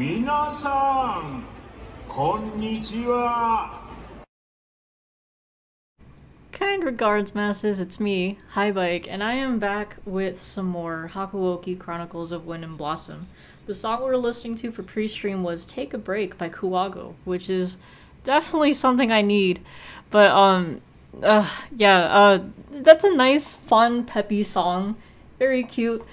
皆さん、こんにちは。Kind regards, masses, it's me, Highbike, and I am back with some more Hakuoki Chronicles of Wind and Blossom. The song we were listening to for pre-stream was Take a Break by Kuwago, which is definitely something I need. But, that's a nice, fun, peppy song. Very cute.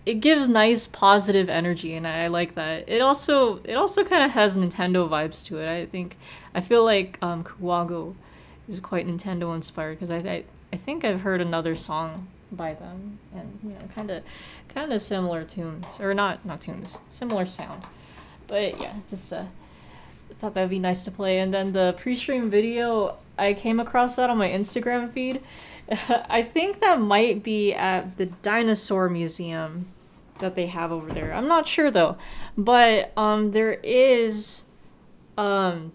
It gives nice positive energy, and I like that. It also kind of has Nintendo vibes to it. I feel like Kuwago is quite Nintendo inspired because I think I've heard another song by them, and kind of similar tunes, or not tunes, similar sound. But yeah, just I thought that'd be nice to play. And then the pre-stream video, I came across that on my Instagram feed. I think that might be at the dinosaur museum that they have over there. I'm not sure though, but there is I've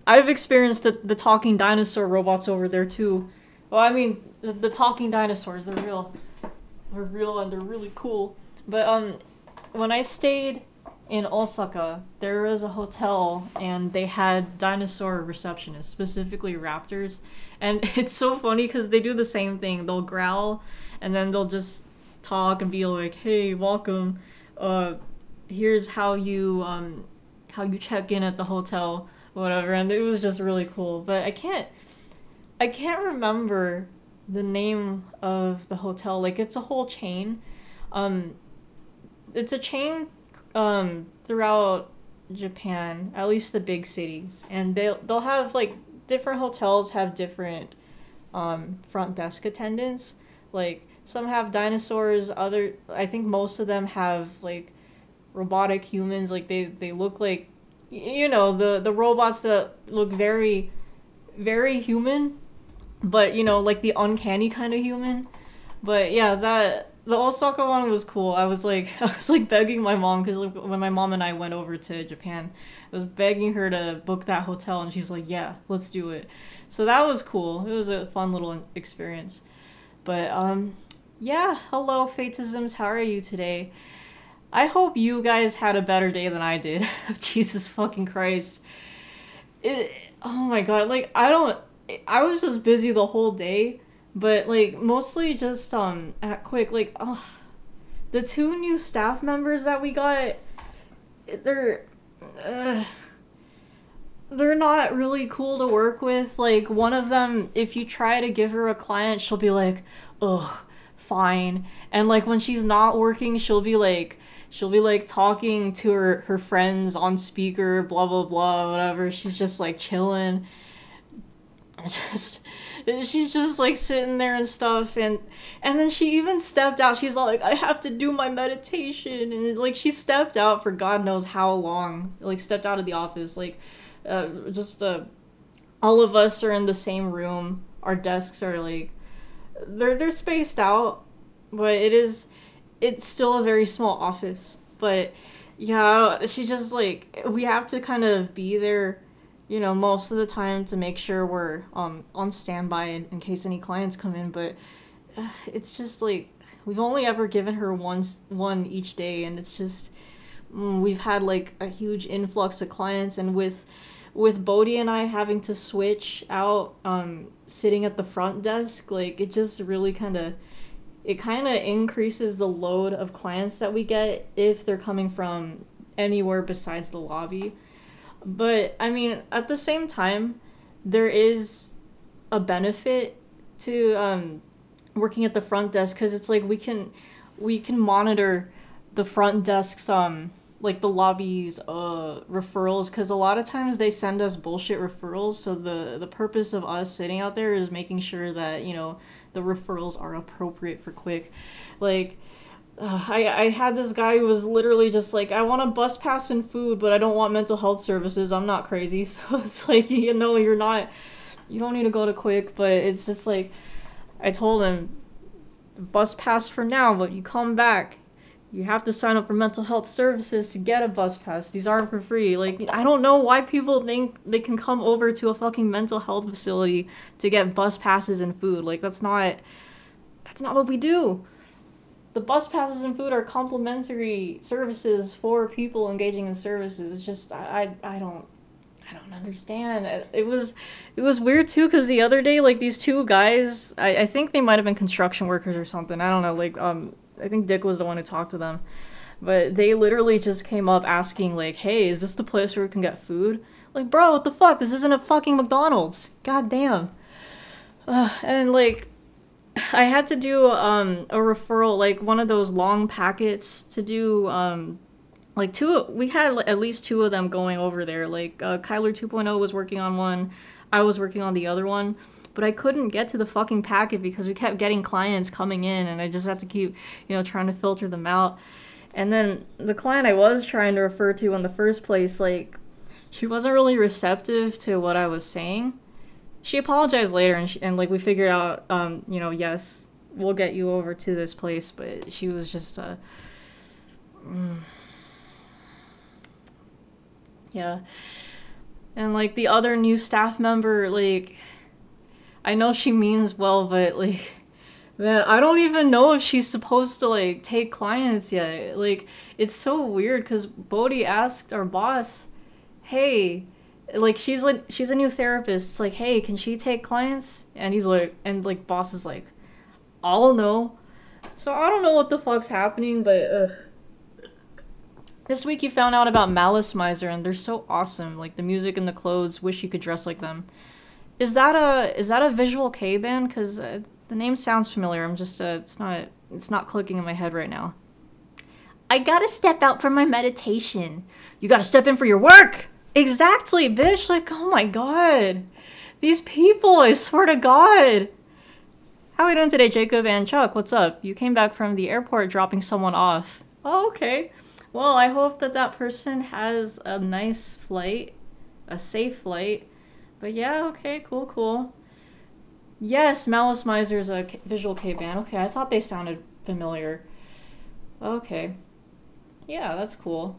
experienced the talking dinosaur robots over there too. Well, I mean the talking dinosaurs, they're real and they're really cool. But when I stayed in Osaka, there was a hotel and they had dinosaur receptionists, specifically raptors, and it's so funny because they do the same thing. They'll growl and then they'll just talk and be like, "Hey, welcome. Here's how you check in at the hotel, whatever." And it was just really cool. But I can't remember the name of the hotel. Like, it's a whole chain. It's a chain throughout Japan, at least the big cities, and they'll have like different hotels have different front desk attendants. Like, some have dinosaurs, I think most of them have like robotic humans. Like they look like, the robots that look very, very human, but like the uncanny kind of human. But yeah, the Osaka one was cool. I was like begging my mom, because like, when my mom and I went over to Japan, I was begging her to book that hotel, and she's like, "Yeah, let's do it." So that was cool. It was a fun little experience. But yeah, hello Fatisms, how are you today? I hope you guys had a better day than I did. Jesus fucking Christ. Oh my god, like I was just busy the whole day, but like mostly just at Quick, like the two new staff members that we got, they're they're not really cool to work with. Like, one of them, if you try to give her a client, she'll be like, "Ugh, fine." And like when she's not working, she'll be like talking to her friends on speaker, blah blah blah, whatever. She's just like chilling. She's just like sitting there and stuff, and then she even stepped out. She's all like, "I have to do my meditation," and like she stepped out for God knows how long. Like, stepped out of the office. Like, all of us are in the same room. Our desks are like, they're spaced out, but it's still a very small office. But yeah, she just like, we have to kind of be there, most of the time, to make sure we're on standby in case any clients come in. But it's just like, we've only ever given her one each day, and it's just we've had like a huge influx of clients, and with Bodhi and I having to switch out sitting at the front desk, like it just really kind of increases the load of clients that we get if they're coming from anywhere besides the lobby. But I mean, at the same time, there is a benefit to working at the front desk, because it's like we can monitor the front desk's like the lobby's referrals, because a lot of times they send us bullshit referrals. So the purpose of us sitting out there is making sure that the referrals are appropriate for Quick. Like, I had this guy who was literally just like, "I want a bus pass and food, but I don't want mental health services. I'm not crazy." So it's like, you don't need to go to Quick. But it's just like, I told him, bus pass for now, but you come back, you have to sign up for mental health services to get a bus pass. These aren't for free. Like, I don't know why people think they can come over to a fucking mental health facility to get bus passes and food. Like, that's not what we do. the bus passes and food are complimentary services for people engaging in services. It's just I don't understand. It was weird too because the other day like these two guys, I think they might have been construction workers or something. I don't know. Like I think Dick was the one who talked to them, but they literally just came up asking like, "Hey, is this the place where we can get food?" Like, bro, what the fuck? This isn't a fucking McDonald's. God damn. And like, I had to do a referral, like one of those long packets to do like we had at least two of them going over there. Like Kyler 2.0 was working on one, I was working on the other one, but I couldn't get to the fucking packet because we kept getting clients coming in and I just had to keep, trying to filter them out. And then the client I was trying to refer to in the first place, like, she wasn't really receptive to what I was saying. She apologized later and like we figured out, yes, we'll get you over to this place, but she was just, yeah. And like the other new staff member, like, I know she means well, but like, man, I don't even know if she's supposed to like take clients yet. Like, it's so weird because Bodhi asked our boss, hey, like she's a new therapist. It's like, hey, can she take clients? And he's like, and like boss is like, I'll know. So I don't know what the fuck's happening, but this week you found out about Malice Miser, and they're so awesome. Like the music and the clothes. Wish you could dress like them. Is that a Visual K band? Because the name sounds familiar. I'm just it's not clicking in my head right now. I gotta step out for my meditation. You gotta step in for your work. Exactly, bitch. Like, oh my god, these people. I swear to God. How are we doing today, Jacob and Chuck? What's up? You came back from the airport dropping someone off. Oh, okay. Well, I hope that person has a nice flight, a safe flight. But yeah, okay, cool. Yes, Malice Miser's a Visual K band. Okay, I thought they sounded familiar. Okay. Yeah, that's cool.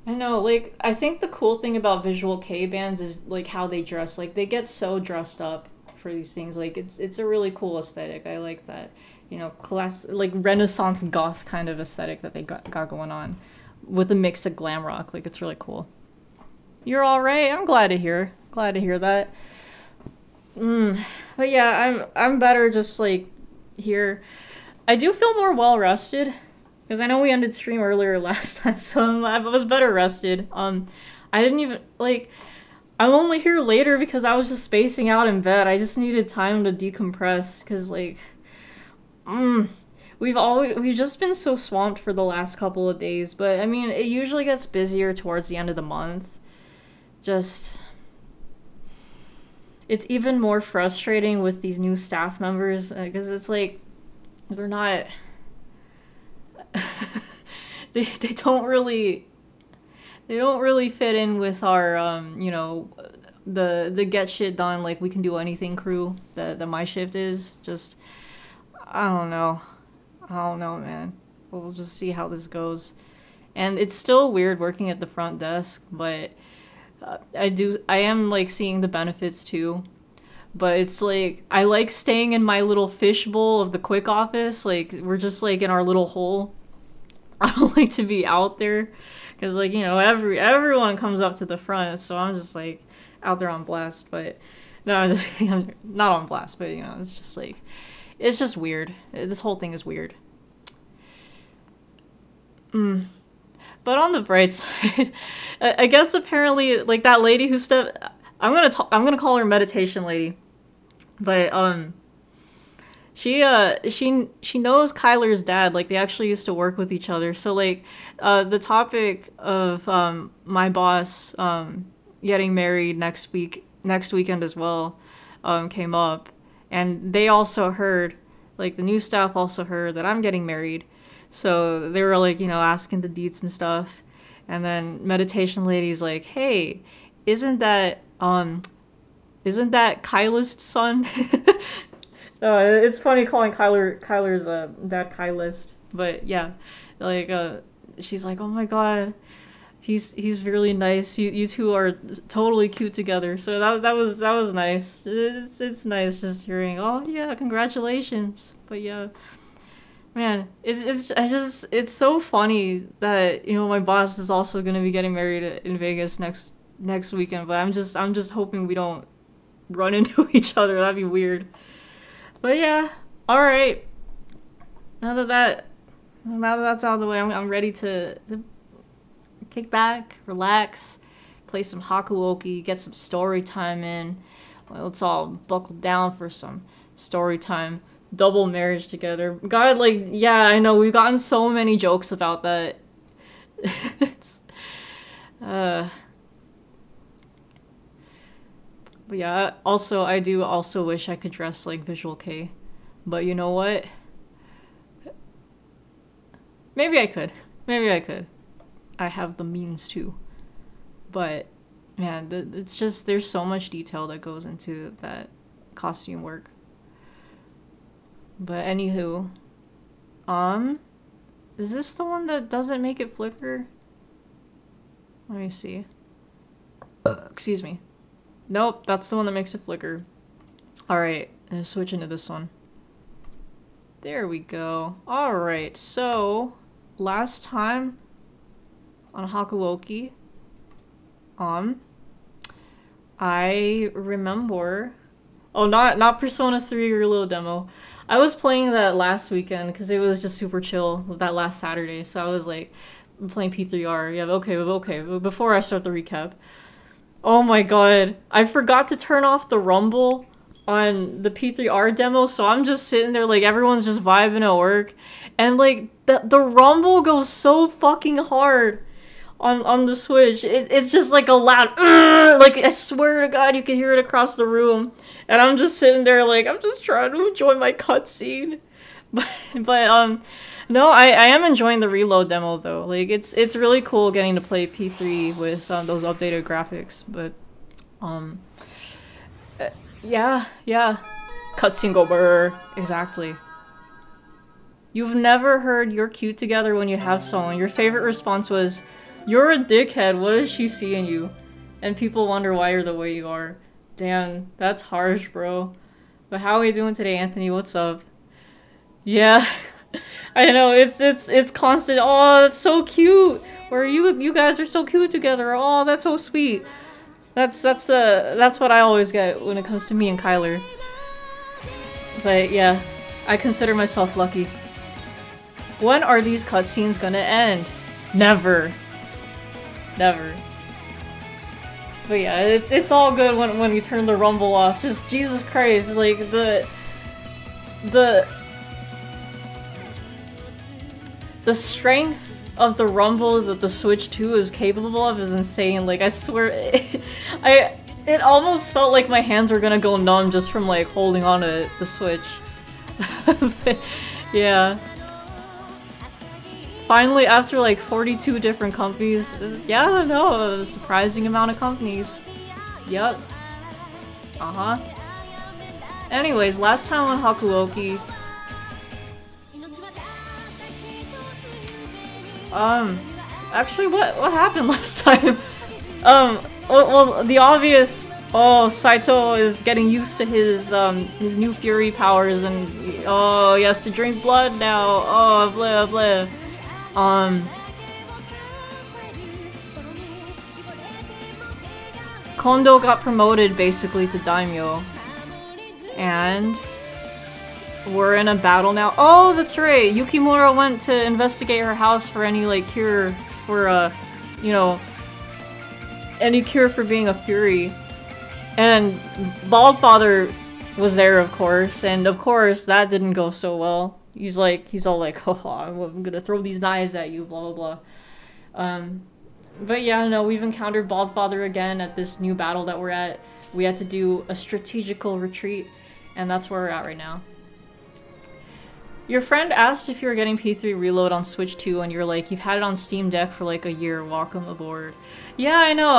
I know, like, I think the cool thing about Visual K bands is, like, how they dress. Like, they get so dressed up for these things. Like, it's a really cool aesthetic. I like that, like, Renaissance goth kind of aesthetic that they got going on with a mix of glam rock. Like, it's really cool. You're all right? I'm glad to hear. Glad to hear that. But yeah, I'm better just, like, here. I do feel more well-rested. Because I know we ended stream earlier last time, so I was better rested. I didn't even, like, I'm only here later because I was just spacing out in bed. I just needed time to decompress, because, like, we've just been so swamped for the last couple of days, but, I mean, it usually gets busier towards the end of the month. Just, it's even more frustrating with these new staff members, because it's like, they're not... they don't really fit in with our the get shit done, like we can do anything crew that my shift is. Just I don't know, man. We'll just see how this goes. And it's still weird working at the front desk, but I am like seeing the benefits too. But it's like, I like staying in my little fishbowl of the quick office. Like, we're just like in our little hole. I don't like to be out there. Because, like, everyone comes up to the front. So I'm just like out there on blast. But, no, I'm not on blast. But, it's just like, it's just weird. This whole thing is weird. But on the bright side, I guess apparently, like, that lady who stepped... I'm gonna call her Meditation Lady, but she knows Kyler's dad. Like, they actually used to work with each other. So like, the topic of my boss getting married next weekend as well came up, and they also heard, like, the new staff also heard that I'm getting married, so they were like, asking the deets and stuff, and then Meditation Lady's like, hey, isn't that Kyla's son? It's funny calling Kyler's dad Kylist, but yeah, like she's like, oh my god, he's really nice. You two are totally cute together. So that was nice. It's nice just hearing, oh yeah, congratulations. But yeah, Man, it's so funny that, you know, my boss is also gonna be getting married in Vegas next weekend, but I'm just hoping we don't run into each other. That'd be weird. But yeah, all right. Now that that's out of the way, I'm ready to kick back, relax, play some Hakuoki, get some story time in. Well, let's all buckle down for some story time. Double marriage together. God, like, yeah, I know, we've gotten so many jokes about that. It's, but yeah, also, I do also wish I could dress like Visual K. But you know what? Maybe I could. Maybe I could. I have the means to. But, man, it's just, there's so much detail that goes into that costume work. But anywho, is this the one that doesn't make it flicker? Let me see. Excuse me. Nope, that's the one that makes it flicker. Alright, let's switch into this one. There we go. Alright, so last time on Hakuoki, I remember... Oh, not Persona 3 Reload demo. I was playing that last weekend because it was just super chill that last Saturday. So I was like, I'm playing P3R. Yeah, okay. But before I start the recap, oh my god, I forgot to turn off the rumble on the P3R demo. So I'm just sitting there like everyone's just vibing at work, and like the rumble goes so fucking hard on the Switch. It's just like a loud, like I swear to God, you can hear it across the room. And I'm just sitting there like, I'm just trying to enjoy my cutscene. But no, I am enjoying the Reload demo though. Like it's really cool getting to play P3 with those updated graphics. But yeah. Cutscene go brr. Exactly. You've never heard "you're cute together" when you have someone. Your favorite response was, "You're a dickhead, what does she see in you?" And people wonder why you're the way you are. Damn, that's harsh, bro. But how are we doing today, Anthony? What's up? Yeah, I know, it's constant. Oh, that's so cute. Or you guys are so cute together. Oh, that's so sweet. That's what I always get when it comes to me and Kyler. But yeah, I consider myself lucky. When are these cutscenes gonna end? Never. Never. But yeah, it's all good when you turn the rumble off. Just Jesus Christ, like the strength of the rumble that the Switch 2 is capable of is insane. Like I swear, it almost felt like my hands were gonna go numb just from like holding on to the Switch. But, yeah. Finally, after like 42 different companies, yeah, no, a surprising amount of companies. Yep. Anyways, last time on Hakuoki, actually, what happened last time? Well, the obvious. Oh, Saito is getting used to his new Fury powers, and oh, he has to drink blood now. Oh, blah blah. Kondo got promoted basically to Daimyo, and we're in a battle now. Oh, that's right. Yukimura went to investigate her house for any like cure for you know, any cure for being a Fury, and Baldfather was there, of course, and of course that didn't go so well. He's all like, oh, I'm gonna throw these knives at you, blah blah blah. But yeah, no, we've encountered Baldfather again at this new battle that we're at. We had to do a strategical retreat, and that's where we're at right now. Your friend asked if you were getting P3 Reload on Switch 2, and you're like, you've had it on Steam Deck for like a year, welcome aboard. Yeah, I know,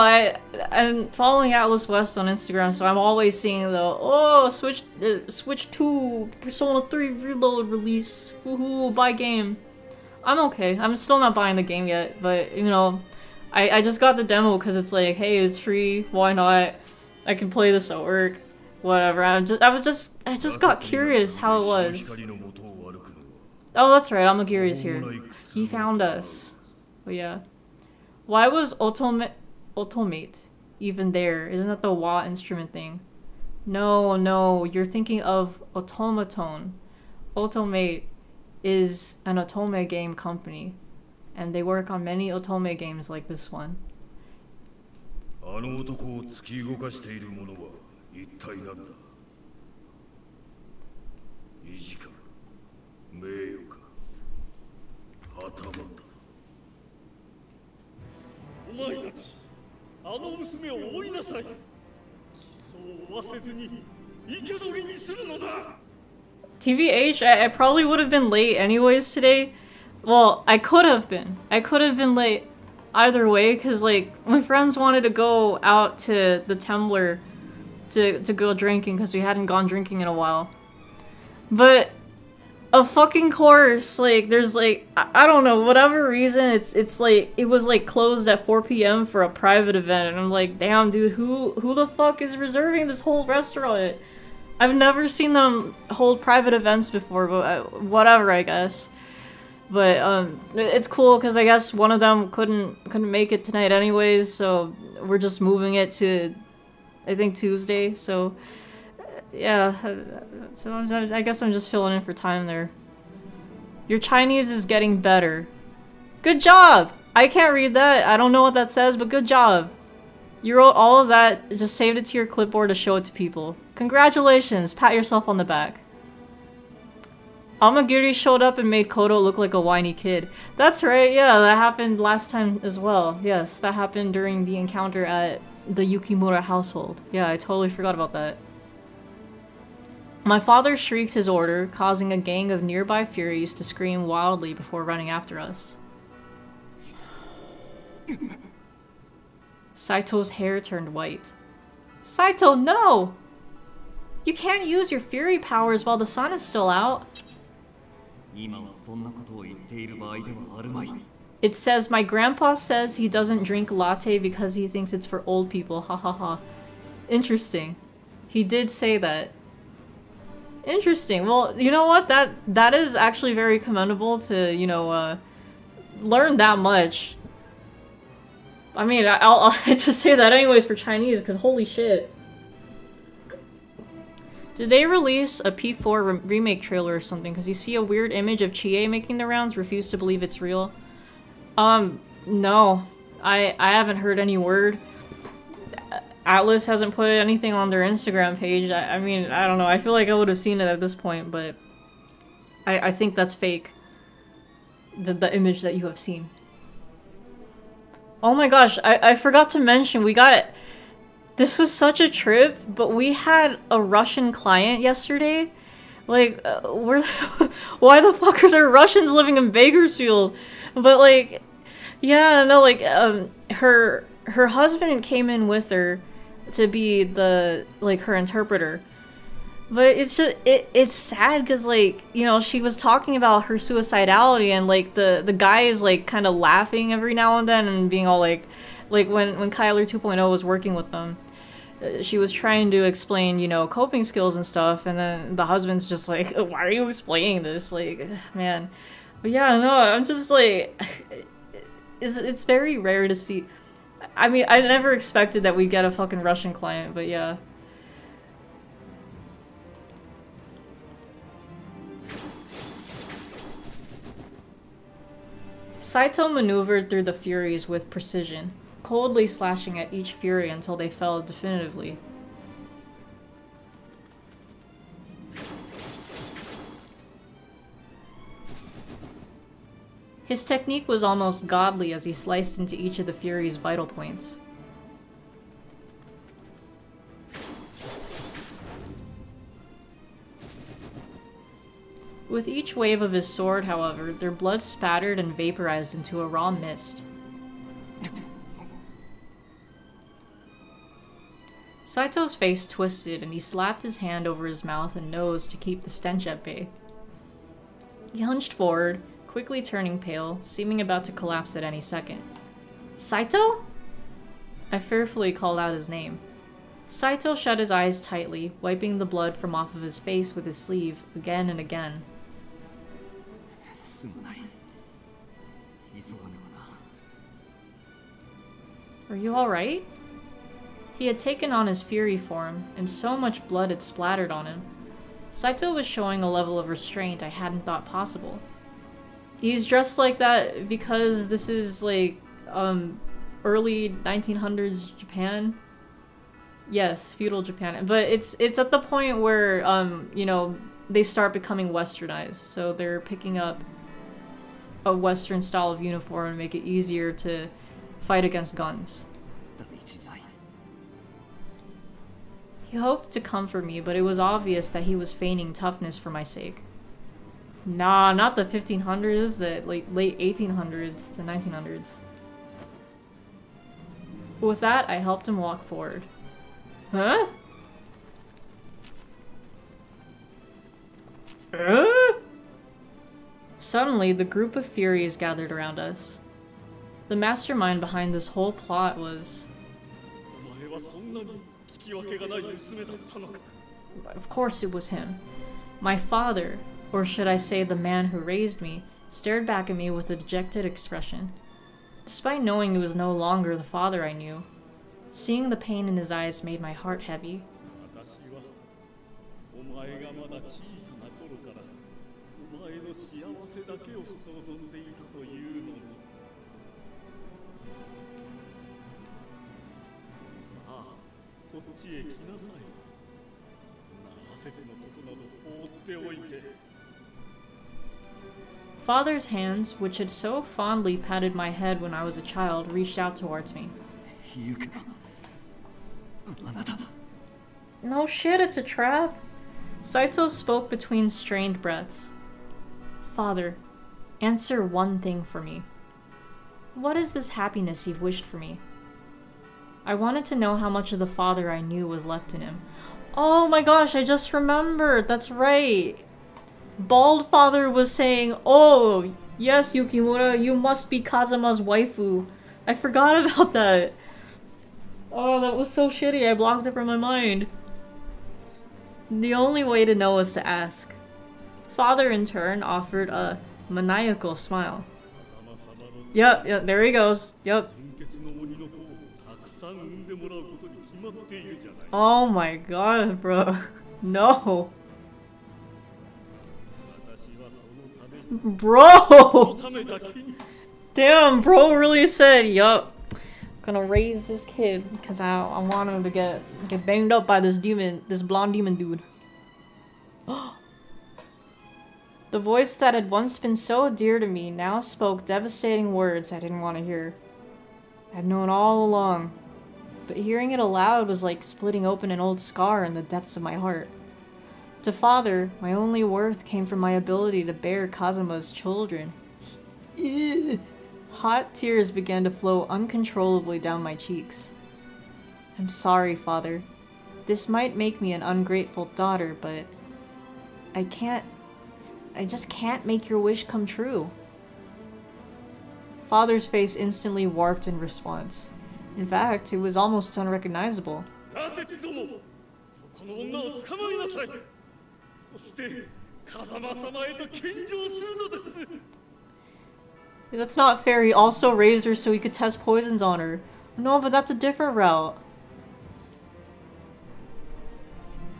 I'm following Atlas West on Instagram, so I'm always seeing the, oh, Switch 2, Persona 3 Reload release, woohoo, buy game. I'm okay, I'm still not buying the game yet, but, you know, I just got the demo because it's like, hey, it's free, why not? I can play this at work, whatever. I just got curious how it was. Oh, that's right, Amagiri is here. He found us. But yeah. Why was automate even there? Isn't that the wah instrument thing? No, no, you're thinking of Automaton. Automate is an otome game company, and they work on many otome games like this one. あの男を突き動かしているものは一体何だ。意地か、名誉か、はたまた。お前たち、あの娘を追いなさい。そうはせずに生け捕りにするのだ。TBH, I probably would have been late anyways today. Well, I could have been. I could have been late either way, because, like, my friends wanted to go out to the Tembler to go drinking, because we hadn't gone drinking in a while. But a fucking course, like, there's, like, I don't know, whatever reason, it's like, it was, like, closed at 4 p.m. for a private event, and I'm like, damn, dude, who the fuck is reserving this whole restaurant? I've never seen them hold private events before, but whatever, I guess. But it's cool because I guess one of them couldn't make it tonight anyways, so we're just moving it to, I think, Tuesday. So yeah, so I guess I'm just filling in for time there. Your Chinese is getting better. Good job! I can't read that. I don't know what that says, but good job. You wrote all of that, just saved it to your clipboard to show it to people. Congratulations, pat yourself on the back. Amagiri showed up and made Kodo look like a whiny kid. That's right, yeah, that happened last time as well. Yes, that happened during the encounter at the Yukimura household. Yeah, I totally forgot about that. My father shrieked his order, causing a gang of nearby Furies to scream wildly before running after us. Saito's hair turned white. Saito, no! You can't use your Fury powers while the sun is still out. It says, my grandpa says he doesn't drink latte because he thinks it's for old people, ha ha ha. Interesting. He did say that. Interesting. Well, you know what? That is actually very commendable to, you know, learn that much. I mean, I'll just say that anyways for Chinese, because holy shit. Did they release a P4 remake trailer or something? Because you see a weird image of Chie making the rounds, refuse to believe it's real. No. I haven't heard any word. Atlas hasn't put anything on their Instagram page. I mean, I don't know. I feel like I would have seen it at this point, but I think that's fake. The image that you have seen. Oh my gosh, I forgot to mention, we got... This was such a trip, but we had a Russian client yesterday. Like, why the fuck are there Russians living in Bakersfield? But like, yeah, no, like, her husband came in with her to be the, like, her interpreter. But it's just, it's sad because, like, you know, she was talking about her suicidality and, like, the guy is, like, kind of laughing every now and then and being all, like when Kyler 2.0 was working with them. She was trying to explain, you know, coping skills and stuff, and then the husband's just like, why are you explaining this? Like, man. But yeah, no, I'm just like, it's very rare to see. I mean, I never expected that we'd get a fucking Russian client, but yeah. Saito maneuvered through the Furies with precision, coldly slashing at each Fury until they fell definitively. His technique was almost godly as he sliced into each of the Fury's vital points. With each wave of his sword, however, their blood spattered and vaporized into a raw mist. Saito's face twisted, and he slapped his hand over his mouth and nose to keep the stench at bay. He hunched forward, quickly turning pale, seeming about to collapse at any second. Saito? I fearfully called out his name. Saito shut his eyes tightly, wiping the blood from off of his face with his sleeve again and again. Are you alright? He had taken on his fury form, and so much blood had splattered on him. Saito was showing a level of restraint I hadn't thought possible. He's dressed like that because this is like, early 1900s Japan. Yes, feudal Japan. But it's at the point where, you know, they start becoming westernized. So they're picking up a western style of uniform and make it easier to fight against guns. He hoped to comfort me, but it was obvious that he was feigning toughness for my sake. Nah, not the 1500s, the late 1800s to 1900s. With that, I helped him walk forward. Huh? Suddenly, the group of Furies gathered around us. The mastermind behind this whole plot was... Of course it was him. My father, or should I say the man who raised me, stared back at me with a dejected expression. Despite knowing it was no longer the father I knew, seeing the pain in his eyes made my heart heavy. Father's hands, which had so fondly patted my head when I was a child, reached out towards me. No shit, it's a trap. Saito spoke between strained breaths. Father, answer one thing for me. What is this happiness you've wished for me? I wanted to know how much of the father I knew was left in him. Oh my gosh, I just remembered. That's right. Bald father was saying, oh, yes, Yukimura, you must be Kazuma's waifu. I forgot about that. Oh, that was so shitty. I blocked it from my mind. The only way to know was to ask. Father, in turn, offered a maniacal smile. Yep, there he goes. Yep. Oh my god, bro. No. Bro! Damn, bro really said, yup. Gonna raise this kid because I want him to get banged up by this demon, this blonde demon dude. The voice that had once been so dear to me now spoke devastating words I didn't want to hear. I'd known all along, but hearing it aloud was like splitting open an old scar in the depths of my heart. To Father, my only worth came from my ability to bear Kazuma's children. Hot tears began to flow uncontrollably down my cheeks. I'm sorry, Father. This might make me an ungrateful daughter, but I just can't make your wish come true. Father's face instantly warped in response. In fact, it was almost unrecognizable. That's not fair. He also raised her so he could test poisons on her. No, but that's a different route.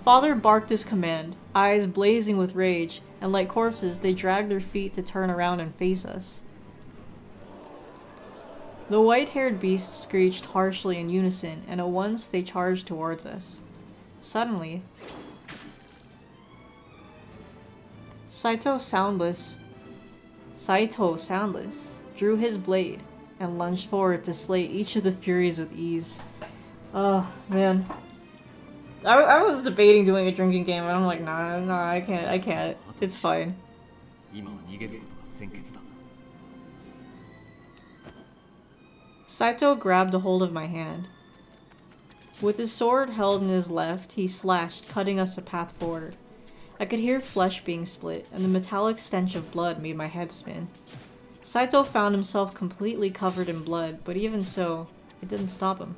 Father barked his command, eyes blazing with rage, and like corpses, they dragged their feet to turn around and face us. The white-haired beast screeched harshly in unison, and at once they charged towards us. Suddenly, Saito Soundless, drew his blade and lunged forward to slay each of the Furies with ease. Oh, man. I was debating doing a drinking game, but I'm like, nah, I can't. It's fine. Saito grabbed a hold of my hand. With his sword held in his left, he slashed, cutting us a path forward. I could hear flesh being split, and the metallic stench of blood made my head spin. Saito found himself completely covered in blood, but even so, it didn't stop him.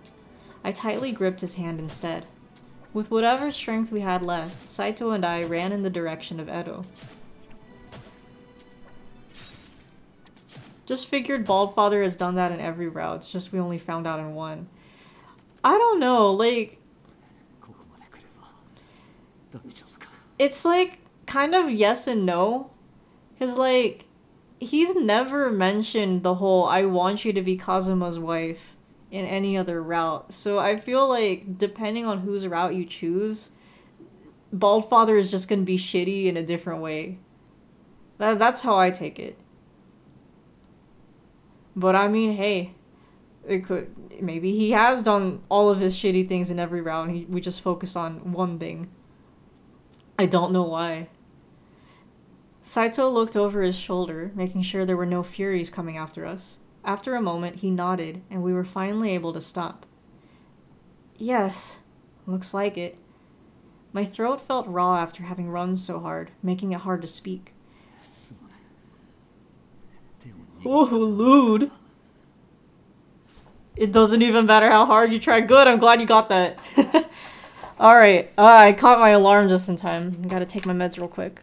I tightly gripped his hand instead. With whatever strength we had left, Saito and I ran in the direction of Edo. Just figured Bald Father has done that in every route. It's just we only found out in one. I don't know, like... It's like, kind of yes and no. Because, like, he's never mentioned the whole I want you to be Kazuma's wife in any other route. So I feel like, depending on whose route you choose, Bald Father is just gonna be shitty in a different way. That's how I take it. But I mean, hey, it could, maybe he has done all of his shitty things in every route and we just focus on one thing. I don't know why. Saito looked over his shoulder, making sure there were no Furies coming after us. After a moment, he nodded, and we were finally able to stop. Yes, looks like it. My throat felt raw after having run so hard, making it hard to speak. Oh, lewd. It doesn't even matter how hard you try. Good, I'm glad you got that. Alright, I caught my alarm just in time. I gotta take my meds real quick.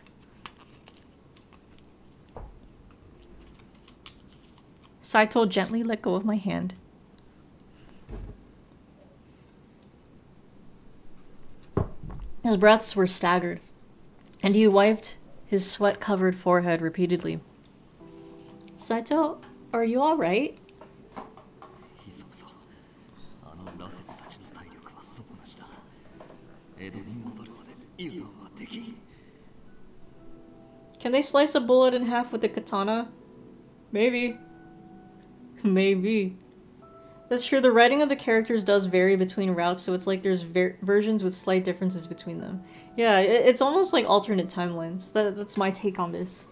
Saito gently let go of my hand. His breaths were staggered, and he wiped his sweat-covered forehead repeatedly. Saito, are you alright? Can they slice a bullet in half with a katana? Maybe. Maybe. That's true, the writing of the characters does vary between routes, so it's like there's versions with slight differences between them. Yeah, it's almost like alternate timelines. That's my take on this.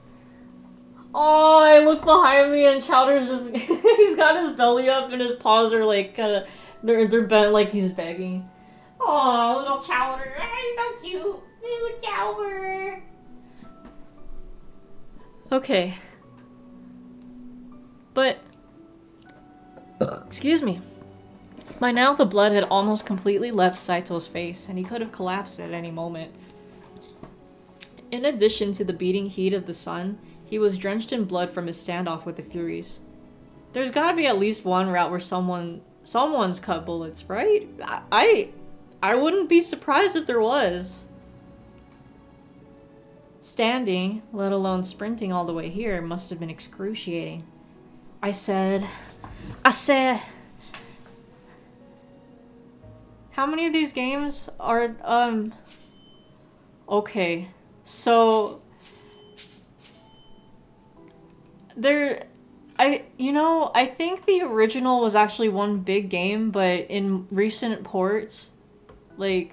Oh, I look behind me and Chowder's just... he's got his belly up and his paws are like kinda... They're bent like he's begging. Oh, little Chowder. He's so cute. Little Chowder. Okay. But... excuse me. By now, the blood had almost completely left Saito's face, and he could have collapsed at any moment. In addition to the beating heat of the sun, he was drenched in blood from his standoff with the Furies. There's gotta be at least one route where someone's cut bullets, right? I wouldn't be surprised if there was. Standing, let alone sprinting all the way here, must have been excruciating. I said... How many of these games are, okay, so... I think the original was actually one big game, but in recent ports, as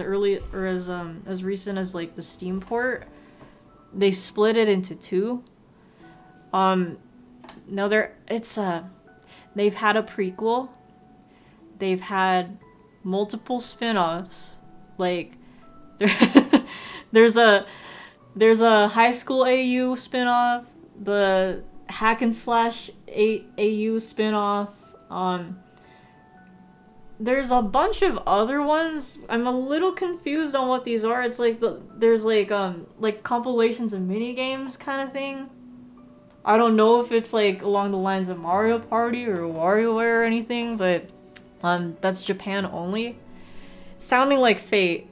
early, or as recent as, like, the Steam port, they split it into two. No, they've had a prequel. They've had multiple spin-offs. Like, there's a High School AU spin-off, the Hack and Slash AU spin-off. There's a bunch of other ones. I'm a little confused on what these are. It's like there's like compilations of mini games kind of thing. I don't know if it's like along the lines of Mario Party or WarioWare or anything, but that's Japan only. Sounding like Fate.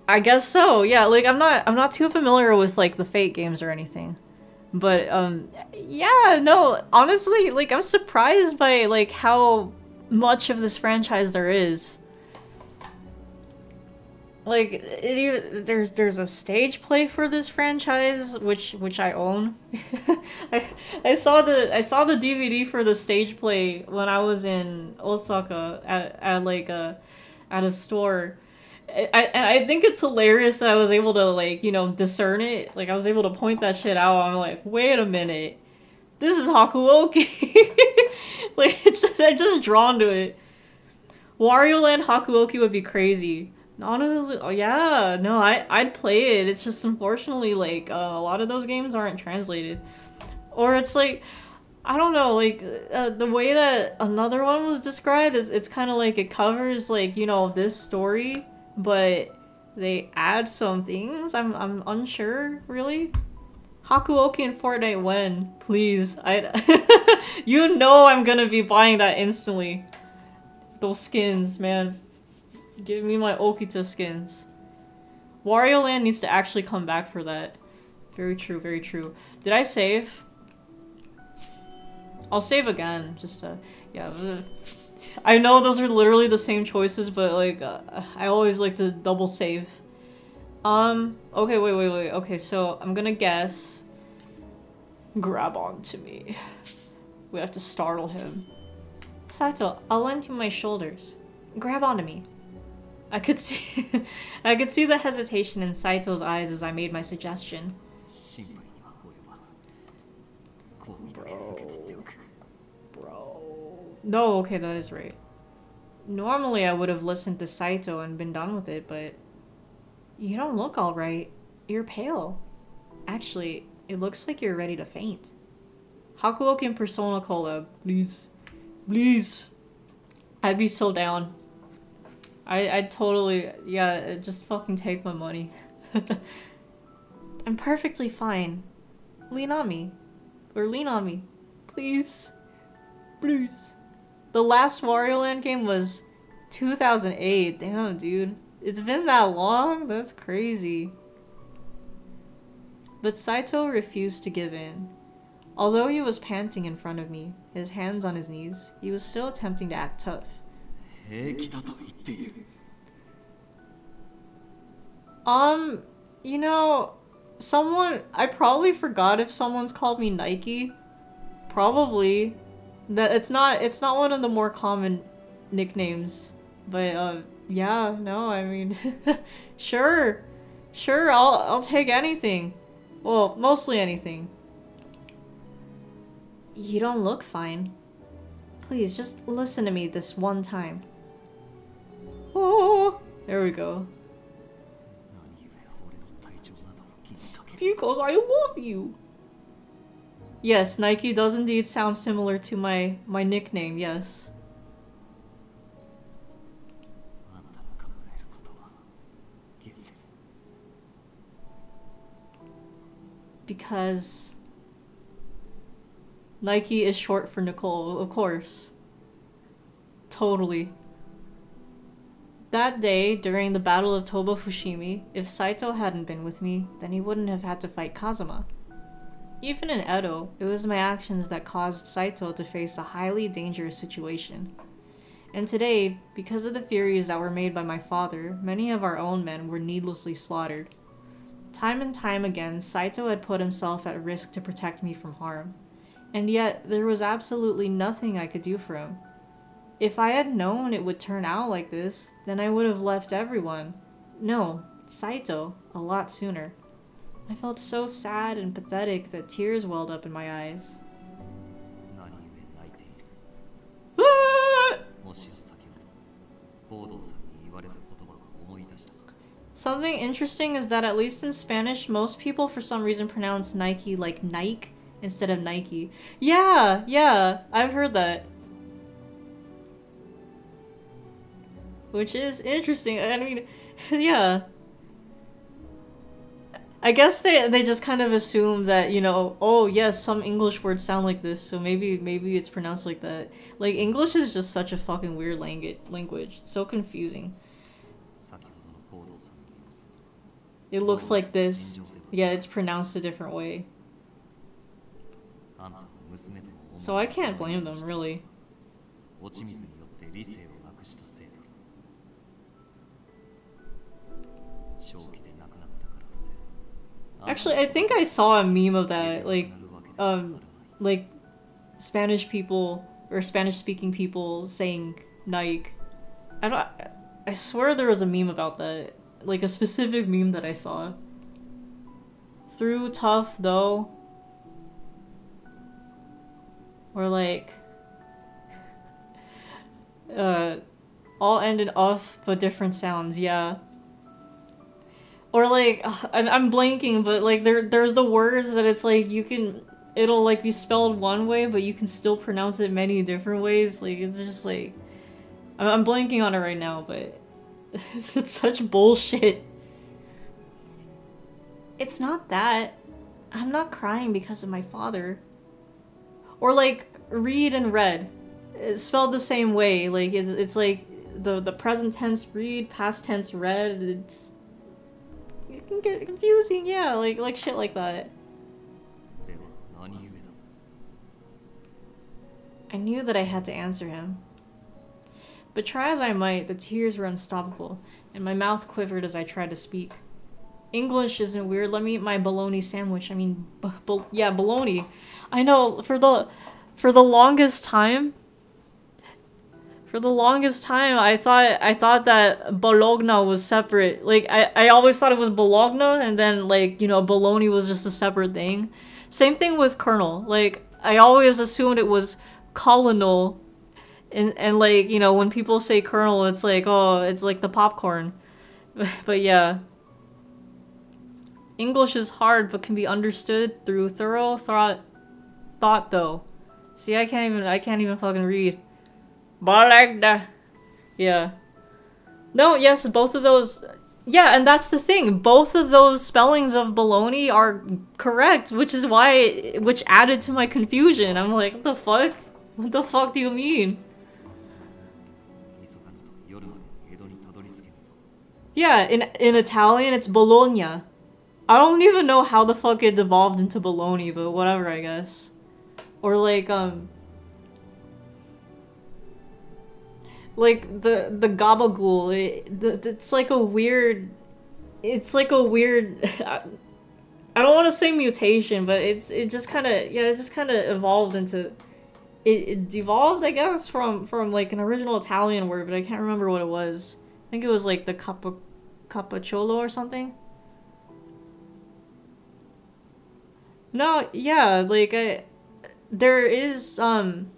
I guess so. Yeah, like I'm not too familiar with like the Fate games or anything. But yeah, no, honestly, like I'm surprised by like how much of this franchise there is. Like there's a stage play for this franchise, which I own. I saw the DVD for the stage play when I was in Osaka at a store. I think it's hilarious that I was able to like, you know, discern it. Like I was able to point that shit out. I'm like, wait a minute, this is Hakuoki. Like I'm just drawn to it. Wario Land Hakuoki would be crazy. None of those. Oh yeah, no, I'd play it. It's just unfortunately like a lot of those games aren't translated, or it's like I don't know, like the way that another one was described is it's kind of like it covers like, you know, this story, but they add some things. I'm unsure really. Hakuoki and Fortnite when? Please. You know I'm gonna be buying that instantly. Those skins, man. Give me my Okita skins. Wario Land needs to actually come back for that. Very true, very true. Did I save? I'll save again, just yeah. I know those are literally the same choices, but like, I always like to double save. Okay, wait. Okay, so I'm gonna guess. Grab onto me. We have to startle him. Saito, I'll lend you my shoulders. Grab onto me. I could see I could see the hesitation in Saito's eyes as I made my suggestion. Bro. No, okay, that is right. Normally I would have listened to Saito and been done with it, but you don't look alright. You're pale. Actually, it looks like you're ready to faint. Hakuoki and Persona collab, please. Please. I'd be so down. I'd totally, yeah, just fucking take my money. I'm perfectly fine. Lean on me. Or lean on me. Please. Please. The last Wario Land game was 2008. Damn, dude. It's been that long? That's crazy. But Saito refused to give in. Although he was panting in front of me, his hands on his knees, he was still attempting to act tough. You know, I probably forgot if someone's called me Nike. Probably. That it's not one of the more common nicknames. But yeah, no, I mean sure. Sure, I'll take anything. Well, mostly anything. You don't look fine. Please, just listen to me this one time. Oh, there we go. Because I love you. Yes, Nike does indeed sound similar to my nickname, yes. Because Nike is short for Nicole, of course. Totally. That day, during the Battle of Toba Fushimi, if Saito hadn't been with me, then he wouldn't have had to fight Kazuma. Even in Edo, it was my actions that caused Saito to face a highly dangerous situation. And today, because of the furies that were made by my father, many of our own men were needlessly slaughtered. Time and time again, Saito had put himself at risk to protect me from harm. And yet, there was absolutely nothing I could do for him. If I had known it would turn out like this, then I would have left everyone. No, Saito, a lot sooner. I felt so sad and pathetic that tears welled up in my eyes. Something interesting is that at least in Spanish, most people for some reason pronounce Nike like Nike instead of Nike. Yeah, I've heard that. Which is interesting. I mean, yeah. I guess they just kind of assume that, you know, oh yes, some English words sound like this, so maybe it's pronounced like that. Like, English is just such a fucking weird language. It's so confusing. It looks like this. Yeah, it's pronounced a different way. So I can't blame them, really. Actually, I think I saw a meme of that, like Spanish people or Spanish-speaking people saying Nike. I swear there was a meme about that, like a specific meme that I saw. Through tough though, or like, all end in off but different sounds, yeah. Or like, I'm blanking, but like there's the words that it's like it'll like be spelled one way, but you can still pronounce it many different ways. Like, it's just like, I'm blanking on it right now, but it's such bullshit. It's not that. I'm not crying because of my father. Or like read and read. It's spelled the same way. Like it's like the present tense read, past tense read. It can get confusing, yeah, like shit like that. I knew that I had to answer him. But try as I might, the tears were unstoppable, and my mouth quivered as I tried to speak. English isn't weird. Let me eat my bologna sandwich. I mean, yeah, bologna. I know, for the longest time, I thought that Bologna was separate. Like, I always thought it was Bologna, and then, like, you know, bologna was just a separate thing. Same thing with Colonel. Like, I always assumed it was Colonel, and like, you know, when people say Colonel, it's like, oh, it's like the popcorn. But yeah. English is hard, but can be understood through thorough thought, though. See, I can't even fucking read. Bologna. Yeah. No, yes, both of those... Yeah, and that's the thing. Both of those spellings of bologna are correct, which is why... Which added to my confusion. I'm like, what the fuck? What the fuck do you mean? Yeah, in Italian, it's Bologna. I don't even know how the fuck it devolved into bologna, but whatever, I guess. Or like the gabagool, it's like a weird, I don't want to say mutation, but it just kind of evolved into, it devolved, I guess, from like an original Italian word, but I can't remember what it was. I think it was like the cappuccino or something. No, yeah, like there is, I'm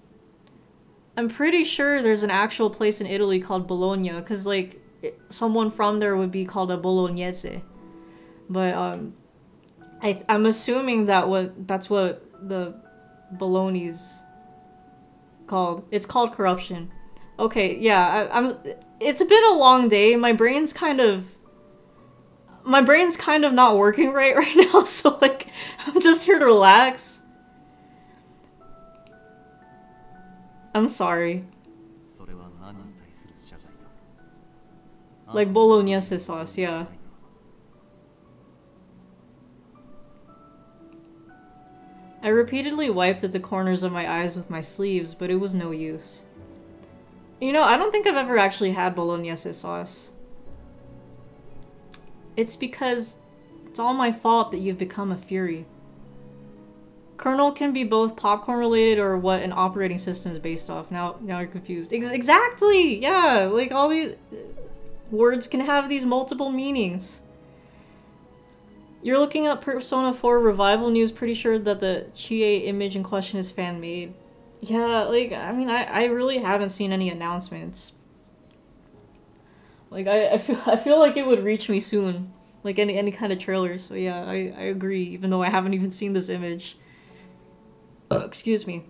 pretty sure there's an actual place in Italy called Bologna, because, like, someone from there would be called a Bolognese. But, I'm assuming that's what the Bologna's called. It's called corruption. Okay, yeah, it's been a long day. My brain's kind of not working right now, so, like, I'm just here to relax. I'm sorry. Like bolognese sauce, yeah. I repeatedly wiped at the corners of my eyes with my sleeves, but it was no use. You know, I don't think I've ever actually had bolognese sauce. It's because it's all my fault that you've become a fury. Kernel can be both popcorn related or what an operating system is based off. Now you're confused. Exactly! Yeah, like all these words can have these multiple meanings. You're looking up Persona 4 Revival News, pretty sure that the Chie image in question is fan-made. Yeah, like, I mean, I really haven't seen any announcements. Like, I feel like it would reach me soon. Like, any kind of trailers. So yeah, I agree, even though I haven't even seen this image. Excuse me.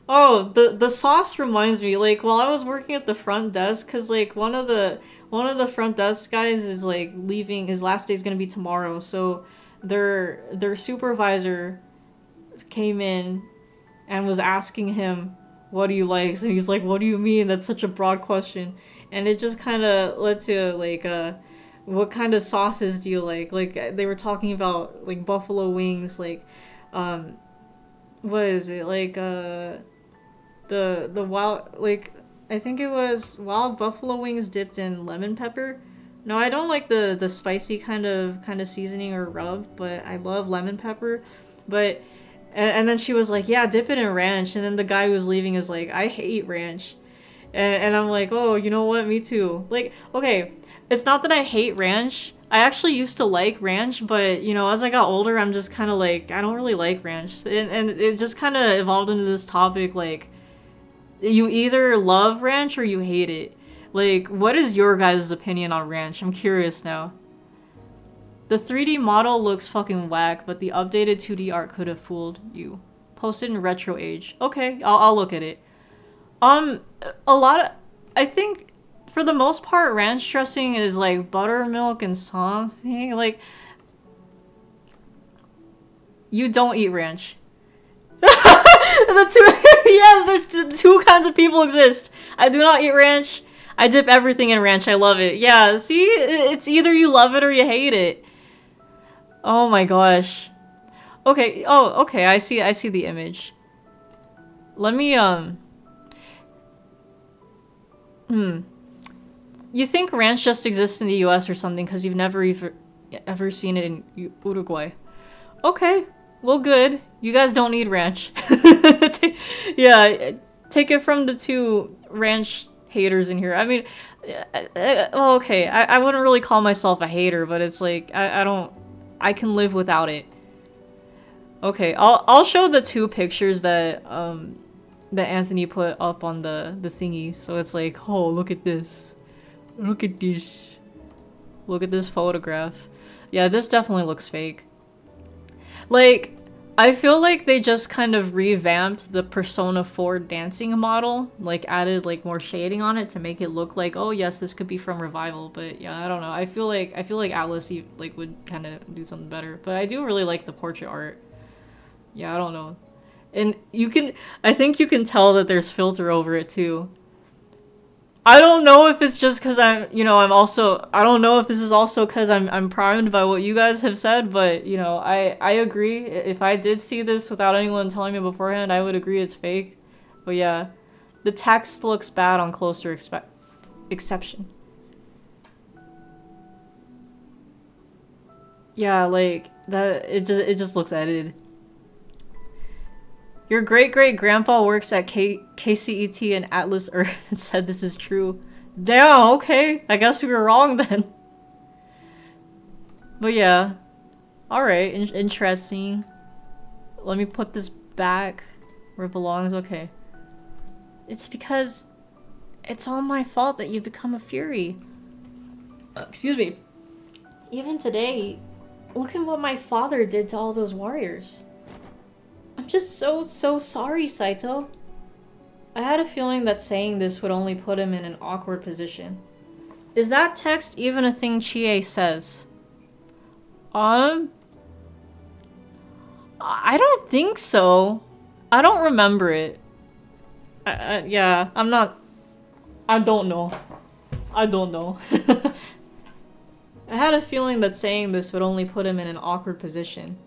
Oh, the sauce reminds me, like, while I was working at the front desk, cause like one of the front desk guys is like leaving, his last day is gonna be tomorrow, so their supervisor came in and was asking him, what do you like? And he's like, what do you mean? That's such a broad question. And it just kind of led to like, what kind of sauces do you like? Like, they were talking about, like, buffalo wings, like, what is it? Like, the wild, like, I think it was wild buffalo wings dipped in lemon pepper. No, I don't like the spicy kind of seasoning or rub, but I love lemon pepper. But, and then she was like, yeah, dip it in ranch. And then the guy who was leaving is like, I hate ranch. And I'm like, oh, you know what? Me too. Like, okay. It's not that I hate ranch. I actually used to like ranch, but, you know, as I got older, I'm just kind of like, I don't really like ranch. And it just kind of evolved into this topic, like, you either love ranch or you hate it. Like, what is your guys' opinion on ranch? I'm curious now. The 3D model looks fucking whack, but the updated 2D art could have fooled you. Posted in Retro Age. Okay, I'll look at it. A lot of... I think... for the most part, ranch dressing is like buttermilk and something. Like, you don't eat ranch. The two, yes, there's two kinds of people exist. I do not eat ranch. I dip everything in ranch. I love it. Yeah, see, it's either you love it or you hate it. Oh my gosh. Okay. Oh, okay. I see the image. Let me You think ranch just exists in the US or something because you've never ever seen it in Uruguay. Okay. Well, good. You guys don't need ranch. Yeah, take it from the two ranch haters in here. I mean, okay. I wouldn't really call myself a hater, but it's like, I can live without it. Okay, I'll show the two pictures that that Anthony put up on the thingy. So it's like, oh, look at this. Look at this. Look at this photograph. Yeah, this definitely looks fake. Like, I feel like they just kind of revamped the Persona 4 dancing model, like added like more shading on it to make it look like, oh yes, this could be from Revival. But yeah, I don't know. I feel like Atlas like would kind of do something better. But I do really like the portrait art. Yeah, I don't know. And I think you can tell that there's filter over it too. I don't know if it's just because I don't know if this is also because I'm primed by what you guys have said, but, you know, I agree. If I did see this without anyone telling me beforehand, I would agree it's fake. But yeah, the text looks bad on closer exception. Yeah, like, it just looks edited. Your great-great-grandpa works at KCET and Atlas Earth and said this is true. Damn, okay. I guess we were wrong then. But yeah. Alright, interesting. Let me put this back where it belongs. Okay. It's because it's all my fault that you've become a Fury. Excuse me. Even today, look at what my father did to all those warriors. I'm just so sorry, Saito. I had a feeling that saying this would only put him in an awkward position. Is that text even a thing Chie says? I don't think so. I don't remember it. Yeah, I don't know. I don't know. I had a feeling that saying this would only put him in an awkward position.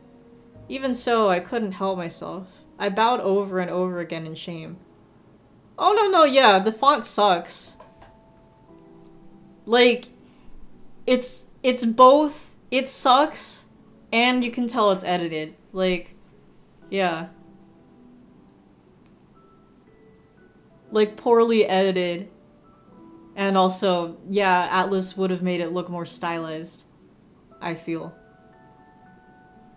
Even so, I couldn't help myself. I bowed over and over again in shame. Oh no, yeah, the font sucks. Like, it's both, it sucks, and you can tell it's edited. Like, yeah. Like, poorly edited. And also, yeah, Atlas would have made it look more stylized, I feel.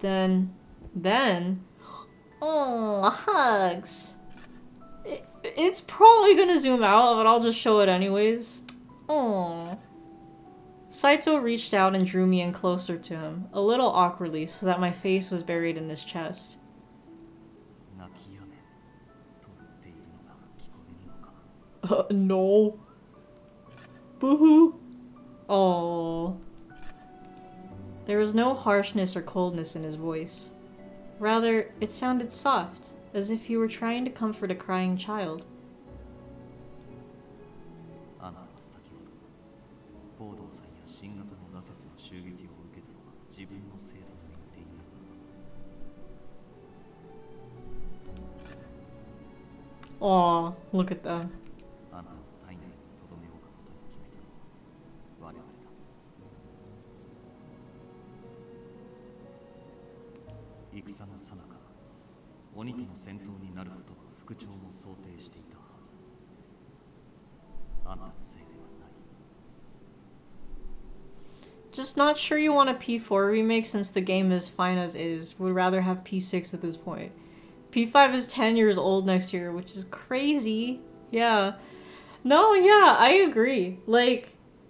Then, oh, hugs. It's probably gonna zoom out, but I'll just show it anyways. Oh. Saito reached out and drew me in closer to him, a little awkwardly, so that my face was buried in his chest. No. Boo-hoo. Oh. There was no harshness or coldness in his voice. Rather, it sounded soft, as if he were trying to comfort a crying child. Aw, look at them. Just not sure you want a P4 remake since the game is fine as is. Would rather have P6 at this point. P5 is 10 years old next year, which is crazy. Yeah. No, yeah, I agree. Like,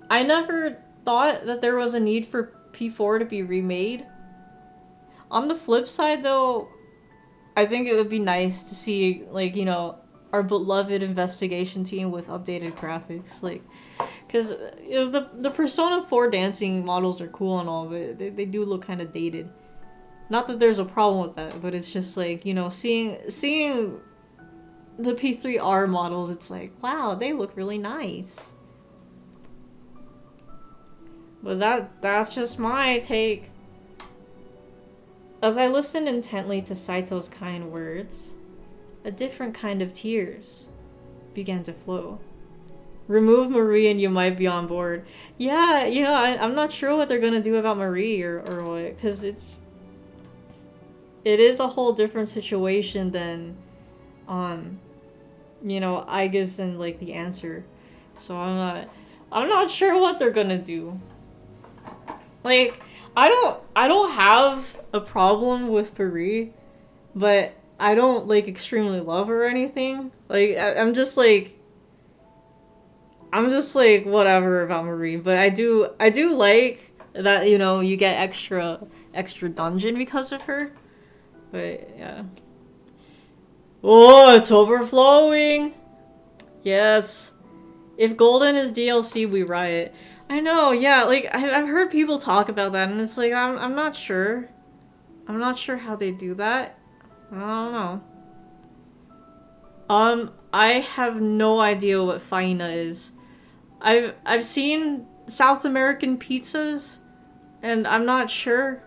I never thought that there was a need for P4 to be remade. On the flip side, though, I think it would be nice to see, like, you know, our beloved investigation team with updated graphics. Like, Because the Persona 4 dancing models are cool and all, but they do look kind of dated. Not that there's a problem with that, but it's just like, you know, seeing the P3R models, it's like, wow, they look really nice. But that's just my take. As I listened intently to Saito's kind words, a different kind of tears began to flow. Remove Marie and you might be on board. Yeah, you know, I'm not sure what they're gonna do about Marie or what, because it is a whole different situation than, you know, Aigis and, like, the answer. So I'm not sure what they're gonna do. Like, I don't have a problem with Marie, but I don't, like, extremely love her or anything. Like, I'm just like, whatever about Marie, but I do like that, you know, you get extra dungeon because of her. But yeah. Oh, it's overflowing. Yes. If Golden is DLC, we riot. I know, yeah, like I've heard people talk about that, and it's like I'm not sure. I'm not sure how they do that. I don't know. I have no idea what faina is. I've seen South American pizzas, and I'm not sure.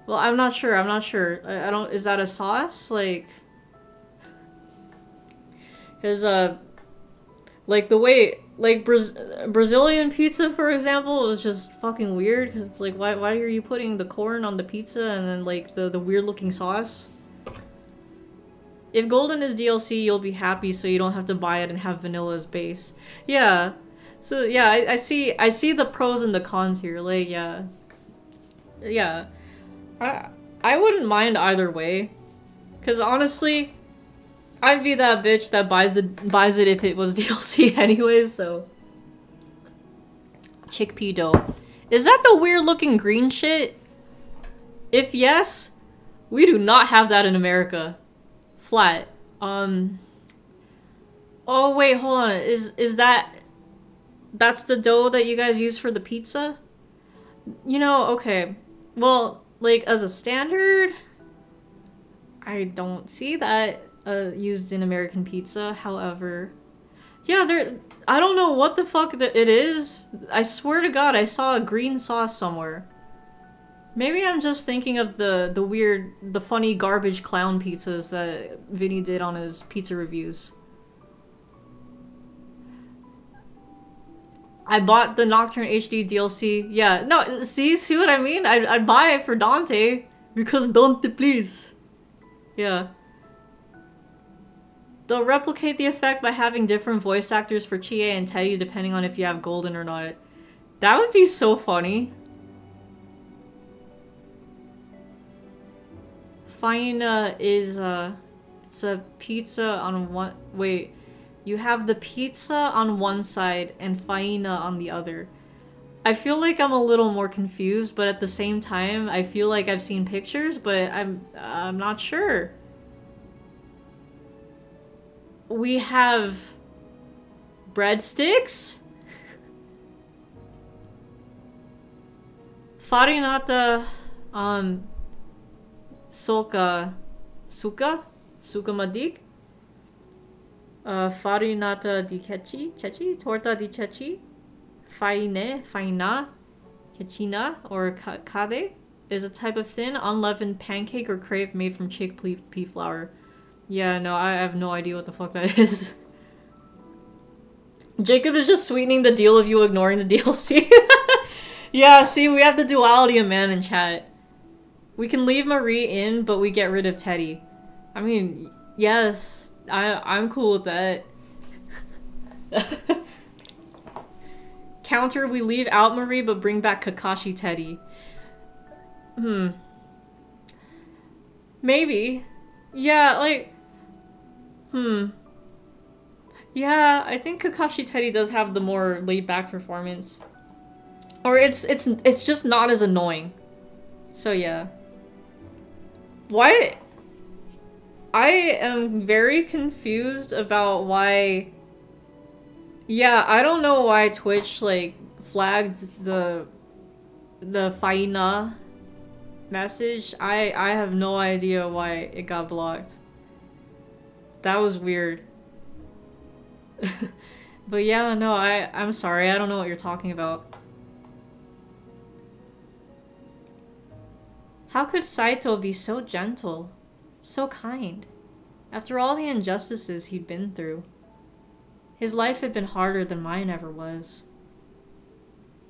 Well, I'm not sure. I don't. Is that a sauce? Like, cause like the way like Brazilian pizza, for example, was just fucking weird. Cause it's like, why are you putting the corn on the pizza and then like the weird looking sauce? If Golden is DLC, you'll be happy, so you don't have to buy it and have vanilla as base. Yeah. So yeah, I see the pros and the cons here. Like, yeah. I wouldn't mind either way, cause honestly, I'd be that bitch that buys it if it was DLC anyways. So, chickpea dough, is that the weird looking green shit? If yes, we do not have that in America. Flat. Oh wait, hold on. Is that's the dough that you guys use for the pizza? You know, okay. Well, like, as a standard, I don't see that used in American pizza. However, yeah, I don't know what the fuck it is. I swear to God, I saw a green sauce somewhere. Maybe I'm just thinking of the funny garbage clown pizzas that Vinny did on his pizza reviews. I bought the Nocturne HD DLC. Yeah, no, see what I mean? I'd buy it for Dante. Because Dante, please. Yeah. They'll replicate the effect by having different voice actors for Chie and Teddy depending on if you have Golden or not. That would be so funny. Faina is, it's a pizza on one- wait. You have the pizza on one side and faina on the other. I feel like I'm a little more confused, but at the same time, I feel like I've seen pictures, but I'm not sure. We have breadsticks? Farinata, suka madik? Farinata di ceci, torta di ceci, faina, cecina, or kade is a type of thin, unleavened pancake or crepe made from chickpea flour. Yeah, no, I have no idea what the fuck that is. Jacob is just sweetening the deal of you ignoring the DLC. Yeah, see, we have the duality of man in chat. We can leave Marie in, but we get rid of Teddy. I mean, yes, I'm cool with that. Counter, we leave out Marie, but bring back Kakashi Teddy. Maybe. Yeah, like... Yeah, I think Kakashi Teddy does have the more laid-back performance. Or it's just not as annoying. So yeah. Why... I am very confused about why Yeah, I don't know why Twitch, like, flagged the Faina message. I have no idea why it got blocked. That was weird. But yeah, no, I'm sorry, I don't know what you're talking about. How could Saito be so gentle? So kind? After all the injustices he'd been through. His life had been harder than mine ever was.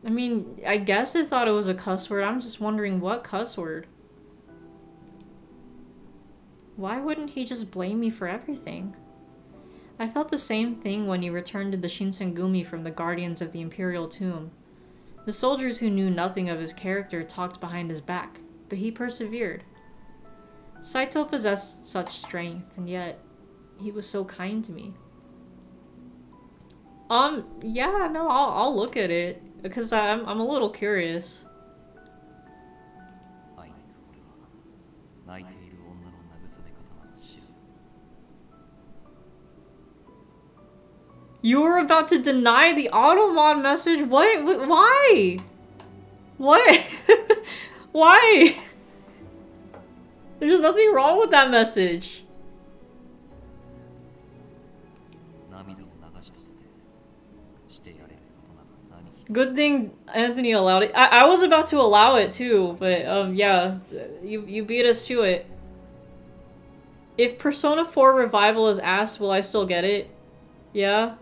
I mean, I guess I thought it was a cuss word. I'm just wondering what cuss word. Why wouldn't he just blame me for everything? I felt the same thing when he returned to the Shinsengumi from the Guardians of the Imperial Tomb. The soldiers who knew nothing of his character talked behind his back, but he persevered. Saito possessed such strength, and yet he was so kind to me. Yeah, no, I'll look at it, because I'm a little curious. You were about to deny the Automod message? What? Why? What? Why? There's nothing wrong with that message. Good thing Anthony allowed it. I was about to allow it too, but yeah, you beat us to it. If Persona 4 Revival is asked, will I still get it? Yeah,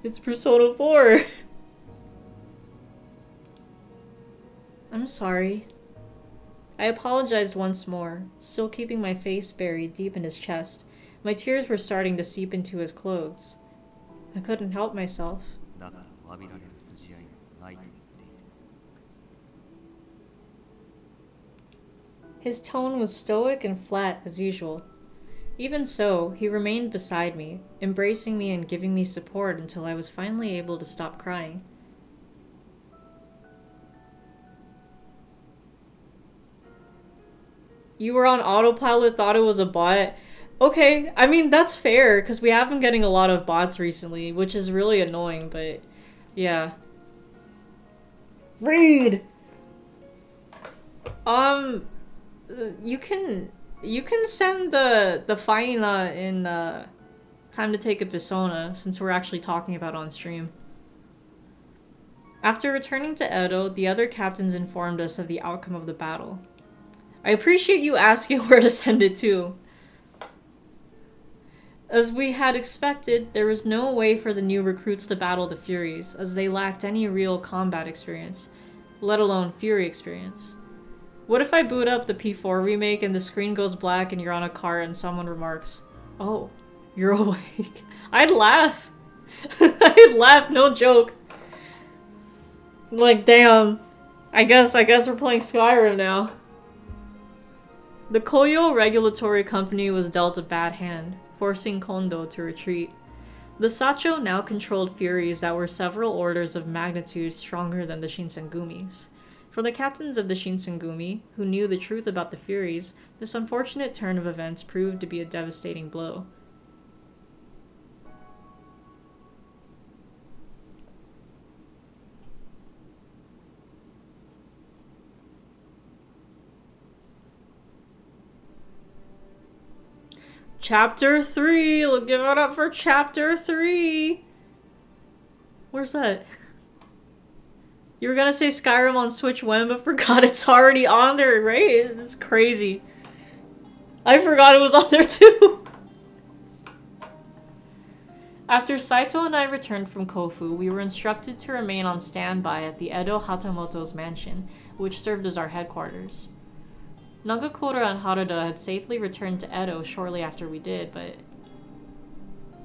it's Persona 4. I'm sorry. I apologized once more, still keeping my face buried deep in his chest. My tears were starting to seep into his clothes. I couldn't help myself. His tone was stoic and flat as usual. Even so, he remained beside me, embracing me and giving me support until I was finally able to stop crying. You were on autopilot, thought it was a bot? Okay, I mean, that's fair, because we have been getting a lot of bots recently, which is really annoying, but yeah. Read! You can send the Faina in Time to Take a Persona, since we're actually talking about on stream. After returning to Edo, the other captains informed us of the outcome of the battle. I appreciate you asking where to send it to. As we had expected, there was no way for the new recruits to battle the Furies, as they lacked any real combat experience, let alone Fury experience. What if I boot up the P4 remake and the screen goes black and you're on a cart and someone remarks, "Oh, you're awake." I'd laugh. I'd laugh, no joke. Like, damn. I guess we're playing Skyrim now. The Koyo Regulatory Company was dealt a bad hand, forcing Kondo to retreat. The Sacho now controlled Furies that were several orders of magnitude stronger than the Shinsengumis. For the captains of the Shinsengumi, who knew the truth about the Furies, this unfortunate turn of events proved to be a devastating blow. Chapter 3! Let's give it up for Chapter 3! Where's that? You were gonna say Skyrim on Switch when, but forgot it's already on there, right? It's crazy. I forgot it was on there too! After Saito and I returned from Kofu, we were instructed to remain on standby at the Edo Hatamoto's mansion, which served as our headquarters. Nagakura and Haruda had safely returned to Edo shortly after we did, but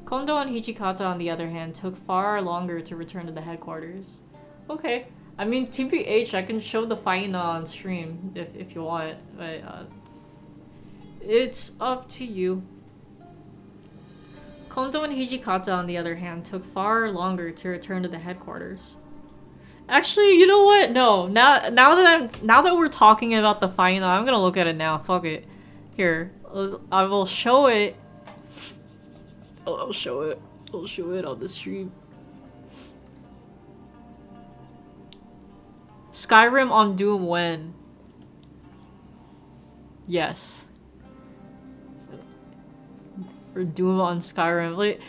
Kondo and Hijikata, on the other hand, took far longer to return to the headquarters. Okay. I mean, TBH, I can show the Faina on stream if you want, but it's up to you. Kondo and Hijikata, on the other hand, took far longer to return to the headquarters. Actually, you know what? No. Now that we're talking about the Faina, I'm gonna look at it now. Fuck it. Here, I will show it. I'll show it on the stream. Skyrim on Doom when? Yes. Or Doom on Skyrim. Like,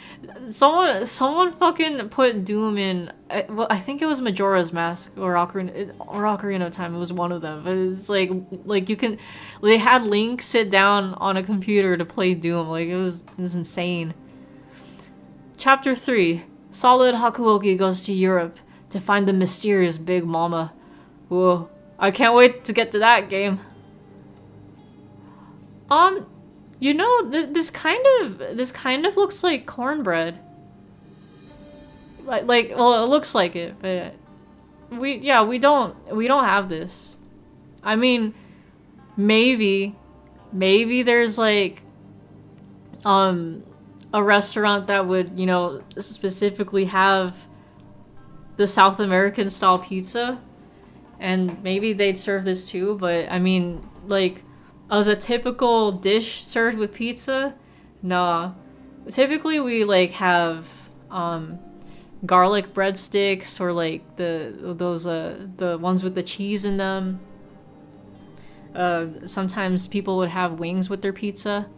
someone fucking put Doom in. Well, I think it was Majora's Mask or Ocarina of Time. It was one of them. But it's like you can. They had Link sit down on a computer to play Doom. Like it was insane. Chapter 3. Solid Hakuoki goes to Europe to find the mysterious Big Mama. Whoa! I can't wait to get to that game. You know, this kind of looks like cornbread. Like, well, it looks like it, but we don't have this. I mean, maybe there's like, a restaurant that would, you know, specifically have the South American style pizza, and maybe they'd serve this too, but I mean, like, as a typical dish served with pizza, nah. Typically we like have garlic breadsticks or like the ones with the cheese in them. Sometimes people would have wings with their pizza,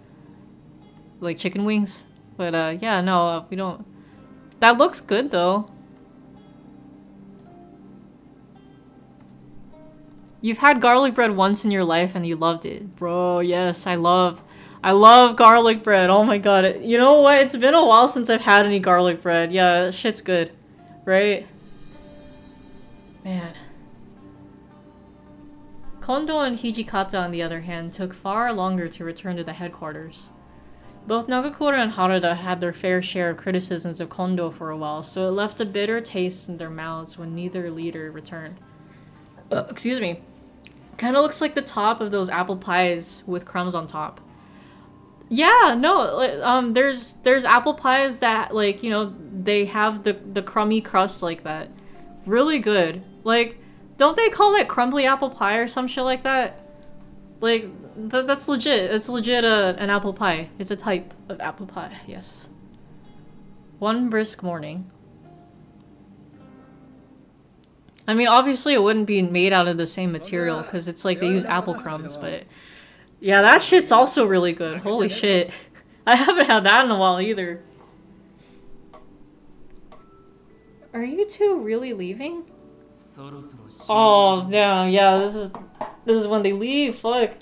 like chicken wings. But yeah, no, we don't. That looks good though. You've had garlic bread once in your life and you loved it. Bro, yes, I love garlic bread. Oh my god. You know what? It's been a while since I've had any garlic bread. Yeah, shit's good. Right? Man. Kondo and Hijikata, on the other hand, took far longer to return to the headquarters. Both Nagakura and Harada had their fair share of criticisms of Kondo for a while, so it left a bitter taste in their mouths when neither leader returned. Excuse me. Kind of looks like the top of those apple pies with crumbs on top. Yeah, no, there's apple pies that, like, you know, they have the crummy crust like that. Really good. Like, don't they call it crumbly apple pie or some shit like that? Like, that's legit. It's legit an apple pie. It's a type of apple pie, yes. One brisk morning. I mean, obviously it wouldn't be made out of the same material because it's like they use apple crumbs, but yeah, that shit's also really good. Holy shit. I haven't had that in a while either. Are you two really leaving? Oh, no, yeah, this is when they leave, fuck.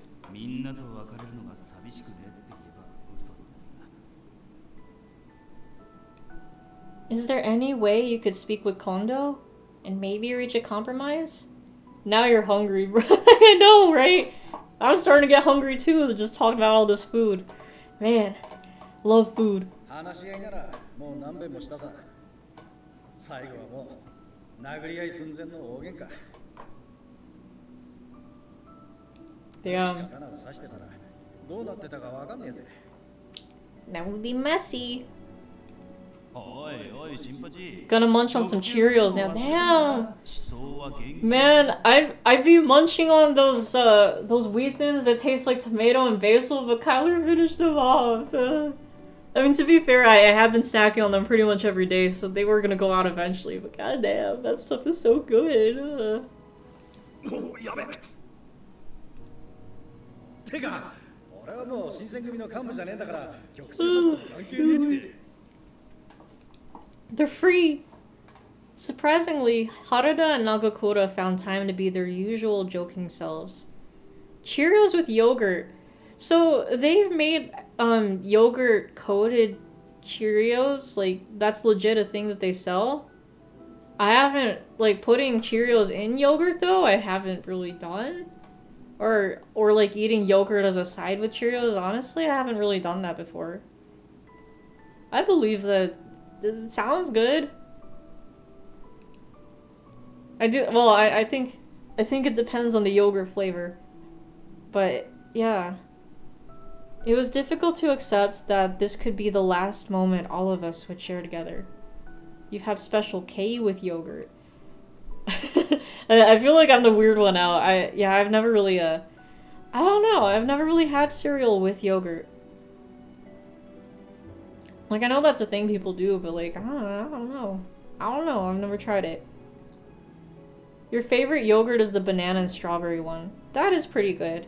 Is there any way you could speak with Kondo? And maybe reach a compromise? Now you're hungry, bro. I know, right? I'm starting to get hungry too, just talking about all this food. Man, love food. Damn. That would be messy. Gonna munch on some Cheerios now. Damn! Man, I'd be munching on those wheat thins that taste like tomato and basil, but Kyler finished them off. I mean, to be fair, I have been snacking on them pretty much every day, so they were gonna go out eventually, but goddamn, that stuff is so good. They're free! Surprisingly, Harada and Nagakura found time to be their usual joking selves. Cheerios with yogurt. So, they've made, yogurt-coated Cheerios? Like, that's legit a thing that they sell? I haven't, like, putting Cheerios in yogurt, though, I haven't really done. Or like, eating yogurt as a side with Cheerios, honestly, I haven't really done that before. I believe that it sounds good. I do. Well, I think it depends on the yogurt flavor. But yeah, it was difficult to accept that this could be the last moment all of us would share together. You've had special K with yogurt. I feel like I'm the weird one out. I've never really I don't know. I've never really had cereal with yogurt. Like, I know that's a thing people do, but like, I don't know. I've never tried it. Your favorite yogurt is the banana and strawberry one. That is pretty good.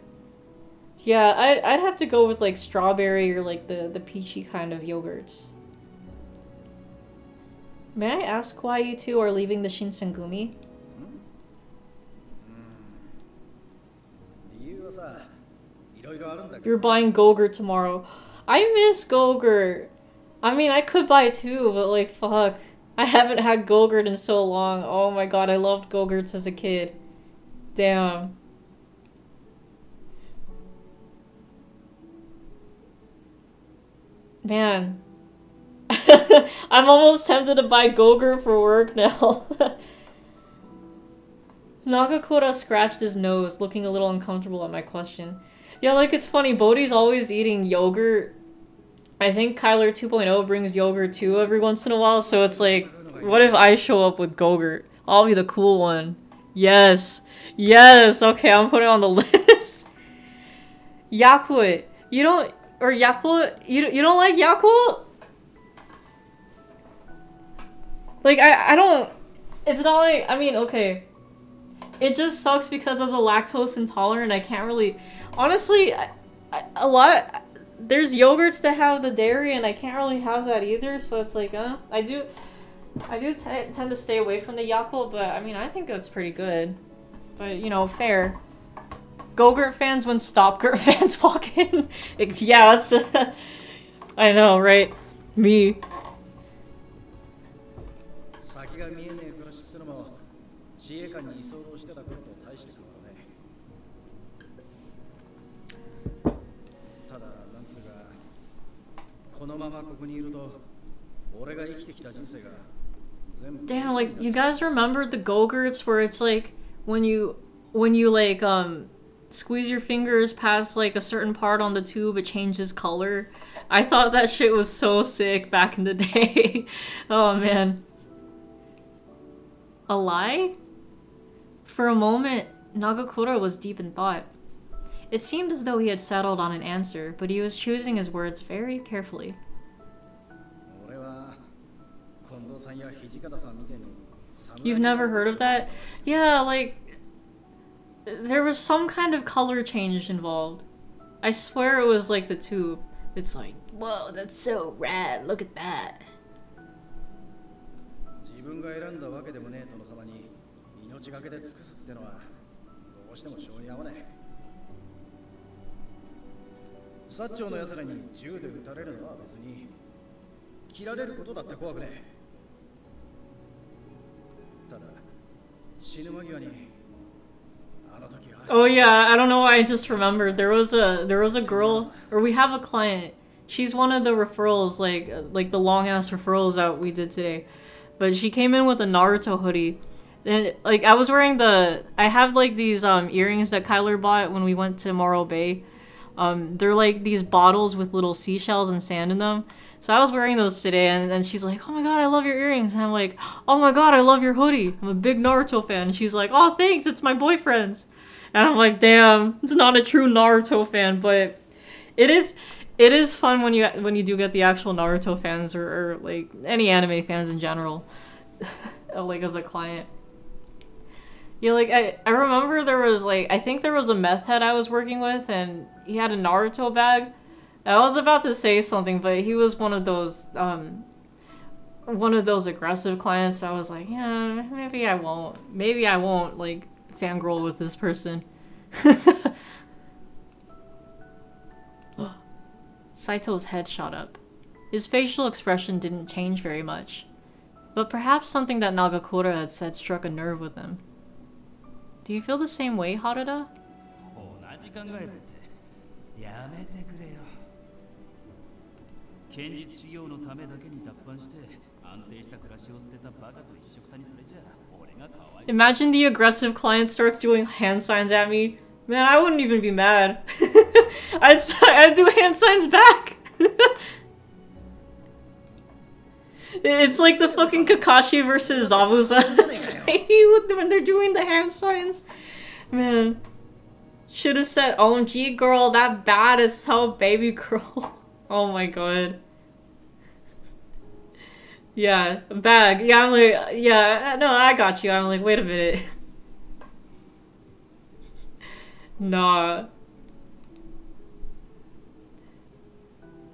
Yeah, I'd have to go with like strawberry or like the peachy kind of yogurts. May I ask why you two are leaving the Shinsengumi? You're buying Gogurt tomorrow. I miss Gogurt. I mean, I could buy two, but like, fuck. I haven't had Gogurt in so long. Oh my god, I loved Gogurts as a kid. Damn. Man. I'm almost tempted to buy Gogurt for work now. Nagakura scratched his nose, looking a little uncomfortable at my question. Yeah, like, it's funny, Bodhi's always eating yogurt. I think Kyler 2.0 brings yogurt too every once in a while, so it's like, what if I show up with Gogurt? I'll be the cool one. Yes. Yes! Okay, I'm putting it on the list. Yakult. You don't... Or Yakult? You don't like Yakult? Like, I don't... It's not like... I mean, okay. It just sucks because as a lactose intolerant, I can't really... Honestly, a lot... There's yogurts that have the dairy, and I can't really have that either, so it's like, I do tend to stay away from the Yakult, but I mean, I think that's pretty good. But, you know, fair. Go-Gurt fans when Stop-Gurt fans walk in. Yeah, that's... I know, right? Me. Damn, like, you guys remember the Go-Gurts where it's like, when you like, squeeze your fingers past like a certain part on the tube, it changes color? I thought that shit was so sick back in the day. Oh man. A lie? For a moment, Nagakura was deep in thought. It seemed as though he had settled on an answer, but he was choosing his words very carefully. You've never heard of that? Yeah, like... There was some kind of color change involved. I swear it was like the tube. It's like, whoa, that's so rad, look at that. Oh yeah, I don't know why I just remembered. There was a girl, or we have a client. She's one of the referrals, like the long ass referrals that we did today. But she came in with a Naruto hoodie. And like I was wearing I have like these earrings that Kyler bought when we went to Morro Bay. They're like these bottles with little seashells and sand in them. So I was wearing those today, and then she's like, "Oh my god, I love your earrings." And I'm like, "Oh my god, I love your hoodie. I'm a big Naruto fan." And she's like, "Oh, thanks, it's my boyfriend's." And I'm like, "Damn, it's not a true Naruto fan, but it is fun when you do get the actual Naruto fans or like any anime fans in general, like as a client." Yeah, like I remember there was like, I think there was a meth head I was working with, and he had a Naruto bag. I was about to say something, but he was one of those aggressive clients. So I was like, yeah, maybe I won't like fangirl with this person. Saito's head shot up. His facial expression didn't change very much, but perhaps something that Nagakura had said struck a nerve with him. Do you feel the same way, Harada? Imagine the aggressive client starts doing hand signs at me. Man, I wouldn't even be mad. I'd do hand signs back. It's like the fucking Kakashi versus Zabuza when they're doing the hand signs. Man. Should have said, OMG girl, that bad is so baby girl. Oh my god. Yeah, bag. Yeah, I'm like, yeah, no, I got you. I'm like, wait a minute. Nah.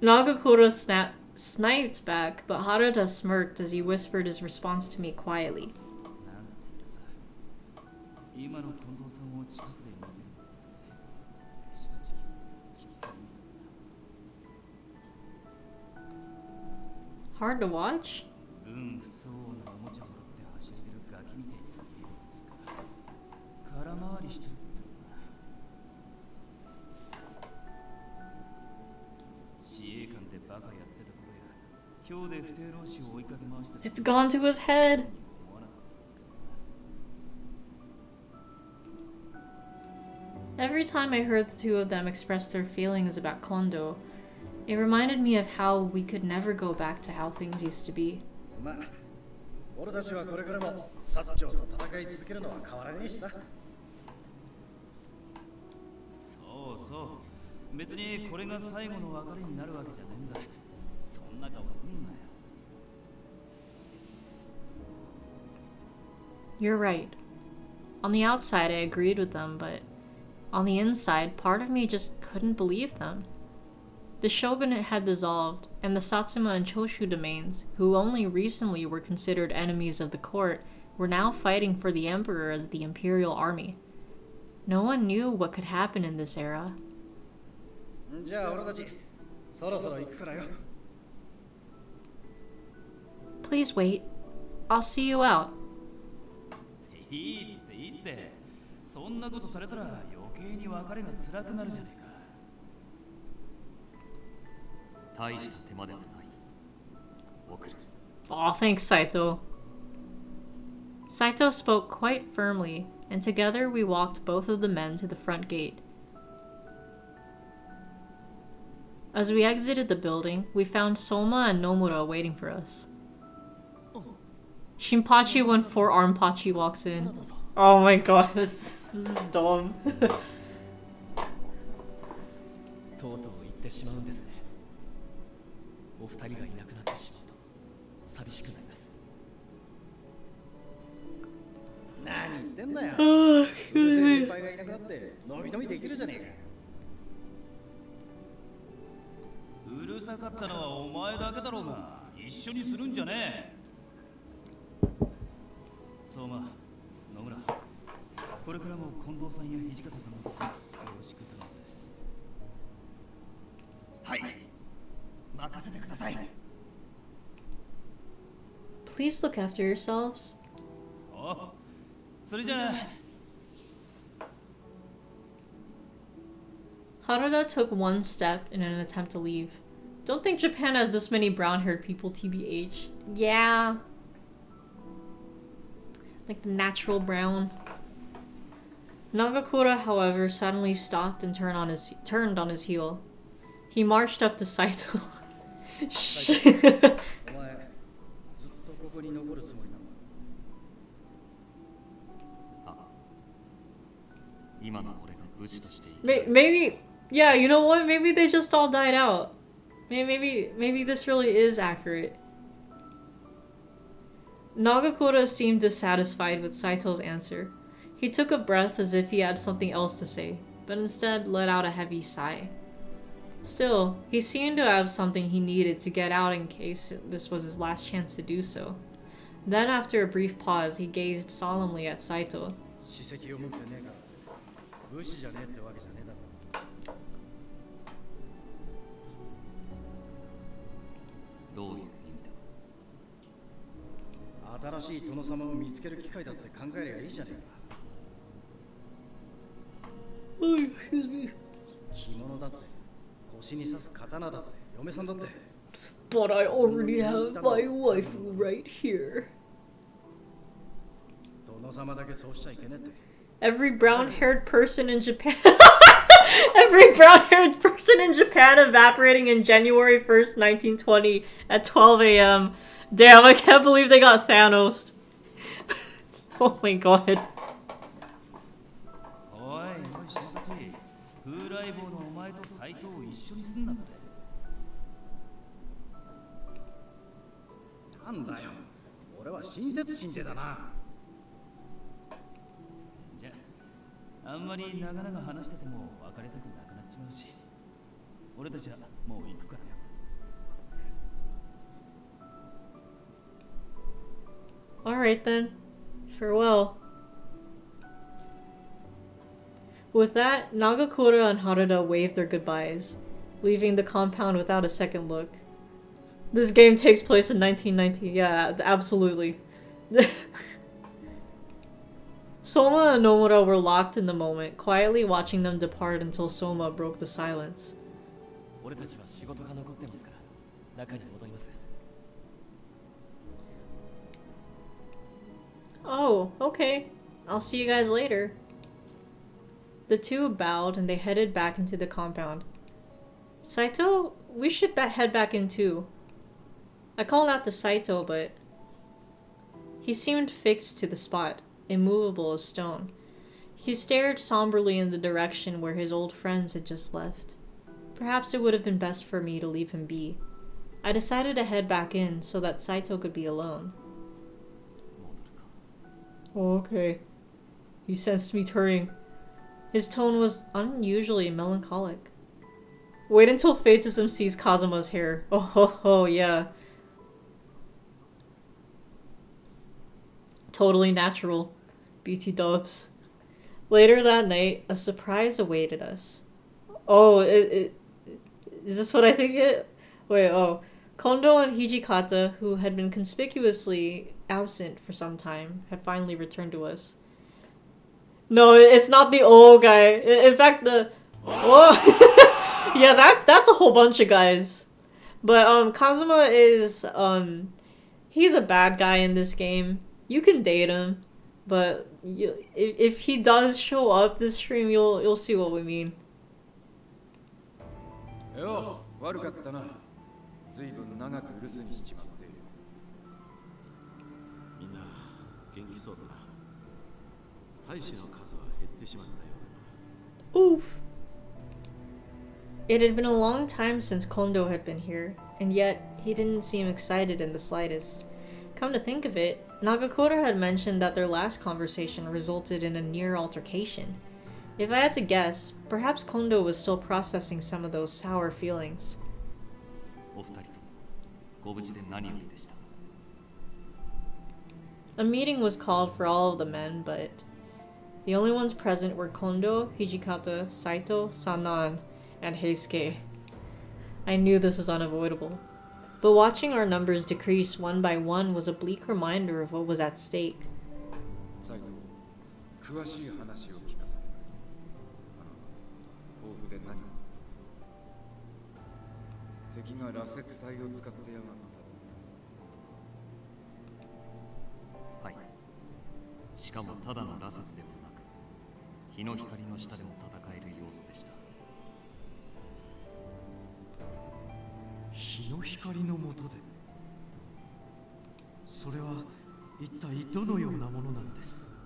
Nagakura sniped back, but Harada smirked as he whispered his response to me quietly. なんつうかさ、今の近藤さんを近くで見てるのって正直きつい。 Hard to watch? 分不相応なおもちゃもらってはしゃいでるガキみてえに見えるんですか。空回りしてるってのか。自衛官でバカやってた頃や、今日で不定老師を追いかけ回して。 It's gone to his head. Every time I heard the two of them express their feelings about Kondo, it reminded me of how we could never go back to how things used to be. まあ、俺たちはこれからも薩長と戦い続けるのは変わらねえしさ。そうそう。別にこれが最後の別れになるわけじゃねえんだ。そんな顔すんなよ。 You're right. On the outside, I agreed with them, but on the inside, part of me just couldn't believe them. The shogunate had dissolved, and the Satsuma and Choshu domains, who only recently were considered enemies of the court, were now fighting for the emperor as the imperial army. No one knew what could happen in this era. じゃあ俺たちそろそろ行くからよ。 Please wait. I'll see you out. いいっていいって。そんなことされたら余計に別れが辛くなるじゃねえか。 大した手間ではない。送る。 Aw, thanks, Saito. Saito spoke quite firmly, and together we walked both of the men to the front gate. As we exited the building, we found Soma and Nomura waiting for us. Shinpachi when four-arm Pachi walks in. Oh my god, this is dumb. とうとう行ってしまうんですね。お二人がいなくなってしまうと寂しくなります。何言ってんだよ。うるせえ先輩がいなくなってのびのびできるじゃねえか。うるさかったのはお前だけだろうが、一緒にするんじゃねえ。相馬、野村、これからも近藤さんや土方さんのことよろしく頼むぜ。はい、任せてください。 Please look after yourselves. お、それじゃあ。 Harada took one step in an attempt to leave. Don't think Japan has this many brown-haired people, TBH. Yeah. Like the natural brown. Nagakura, however, suddenly stopped and turned on his heel. He marched up to Saito. お前、ずっとここに残るつもりなの？あ、今の俺が武士としていい。 Maybe, yeah, you know what? Maybe they just all died out. Maybe this really is accurate. Nagakura seemed dissatisfied with Saito's answer. He took a breath as if he had something else to say, but instead let out a heavy sigh. Still, he seemed to have something he needed to get out in case this was his last chance to do so. Then, after a brief pause, he gazed solemnly at Saito. 史跡を持ってねえから武士じゃねえってわけじゃねえだろ。どういう意味だ。新しい殿様を見つける機会だって考えりゃいいじゃねえか。Oh, excuse me. 着物だって腰に刺す刀だって嫁さんだって。 But I already have my wife right here. 殿様だけそうしちゃいけねえって。 Every brown-haired person in Japan Every brown-haired person in Japan evaporating in January 1st, 1920 at 12 a.m. Damn, I can't believe they got Thanos. Oh my god. おいおい、新八、風来坊のお前と斎藤を一緒にすんなって。なんだよ、俺は親切心でだな。じゃあんまり長々話してても別れたくなくなっちまうし、俺たちはもう行くからよ。Alright then. Farewell. With that, Nagakura and Haruda waved their goodbyes, leaving the compound without a second look. This game takes place in 1990. Yeah, absolutely. Soma and Nomura were locked in the moment, quietly watching them depart until Soma broke the silence. Oh, okay. I'll see you guys later. The two bowed and they headed back into the compound. Saito, we should head back in too. I called out to Saito, but he seemed fixed to the spot, immovable as stone. He stared somberly in the direction where his old friends had just left. Perhaps it would have been best for me to leave him be. I decided to head back in so that Saito could be alone. Oh, okay. He sensed me turning. His tone was unusually melancholic. Wait until Fatism sees Kazuma's hair. Oh ho ho, yeah. Totally natural. BT dubs. Later that night, a surprise awaited us. Oh, is this what I think it? Wait, oh. Kondo and Hijikata, who had been conspicuously absent for some time, had finally returned to us. No, it's not the old guy. In fact, the... Oh! Yeah, that's a whole bunch of guys. But, Kazuma is, he's a bad guy in this game. You can date him, but if he does show up this stream, you'll see what we mean. Yo, 悪かったな。ずいぶん長く留守にしちまって。みんな元気そうだな。大使の数は減ってしまったようだな。 Oof. It had been a long time since Kondo had been here, and yet he didn't seem excited in the slightest. Come to think of it, Nagakura had mentioned that their last conversation resulted in a near altercation. If I had to guess, perhaps Kondo was still processing some of those sour feelings. A meeting was called for all of the men, but the only ones present were Kondo, Hijikata, Saito, Sanan, and Heisuke. I knew this was unavoidable. But watching our numbers decrease one by one was a bleak reminder of what was at stake.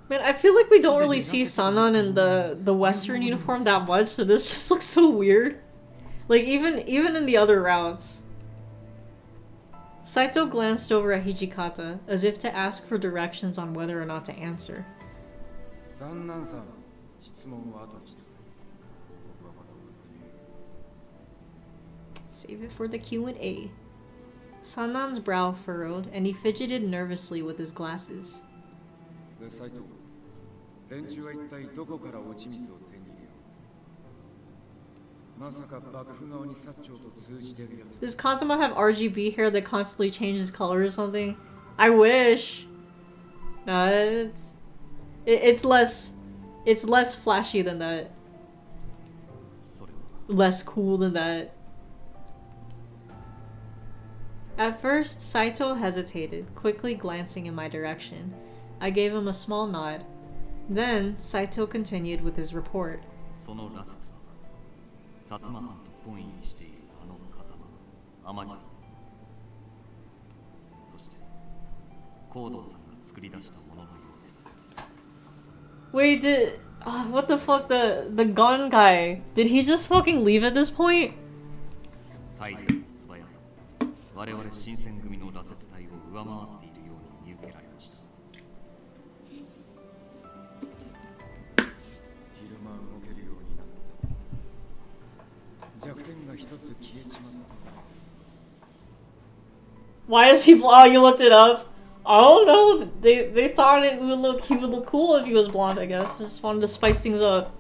Man, I feel like we don't really see Sanan in the Western uniform that much, so this just looks so weird. Like, even in the other routes. Saito glanced over at Hijikata, as if to ask for directions on whether or not to answer. Save it for the Q&A. Sanan's brow furrowed, and he fidgeted nervously with his glasses. Does Kazuma have RGB hair that constantly changes color or something? I wish. No, it's less flashy than that. Less cool than that. At first, Saito hesitated, quickly glancing in my direction. I gave him a small nod. Then, Saito continued with his report. Wait, what the fuck, the gun guy, did he just fucking leave at this point? Why is he blonde? Oh, you looked it up? I don't know. They thought he would look cool if he was blonde, I guess. Just wanted to spice things up.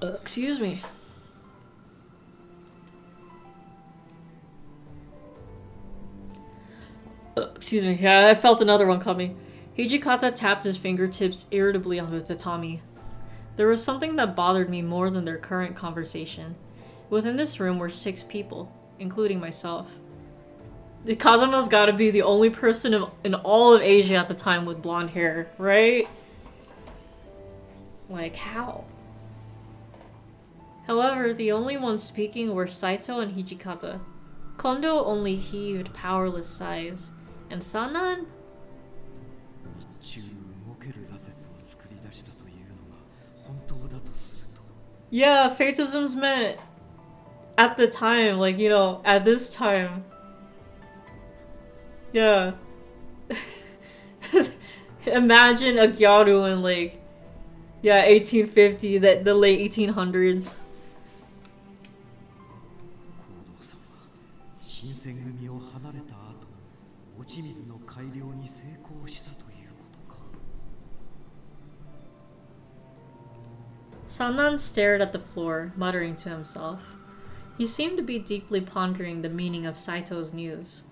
Excuse me. Excuse me. Yeah, I felt another one coming. Hijikata tapped his fingertips irritably on the tatami. There was something that bothered me more than their current conversation. Within this room were 6 people, including myself. Kazuma's gotta be the only person in all of Asia at the time with blonde hair, right? Like, how? However, the only ones speaking were Saito and Hijikata. Kondo only heaved powerless sighs. And Sanan? Yeah, Fatism's meant at the time, like, you know, at this time. Yeah. Imagine a Gyaru in, like, yeah, 1850, the late 1800s. Sanan stared at the floor, muttering to himself. He seemed to be deeply pondering the meaning of Saito's news.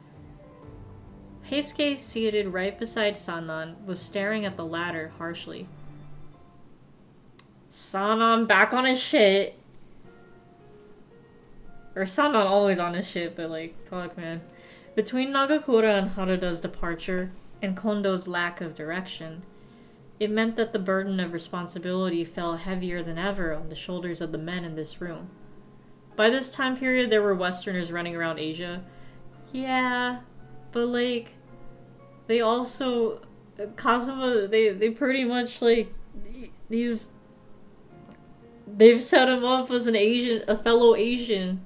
Heisuke, seated right beside Sanan, was staring at the latter harshly. Sanan back on his shit. Or Sanan always on his shit, but like, fuck man. Between Nagakura and Haruda's departure, and Kondo's lack of direction, it meant that the burden of responsibility fell heavier than ever on the shoulders of the men in this room. By this time period, there were Westerners running around Asia. Yeah, but like, they also... Kazuma, they pretty much like... They've set him up as a fellow Asian.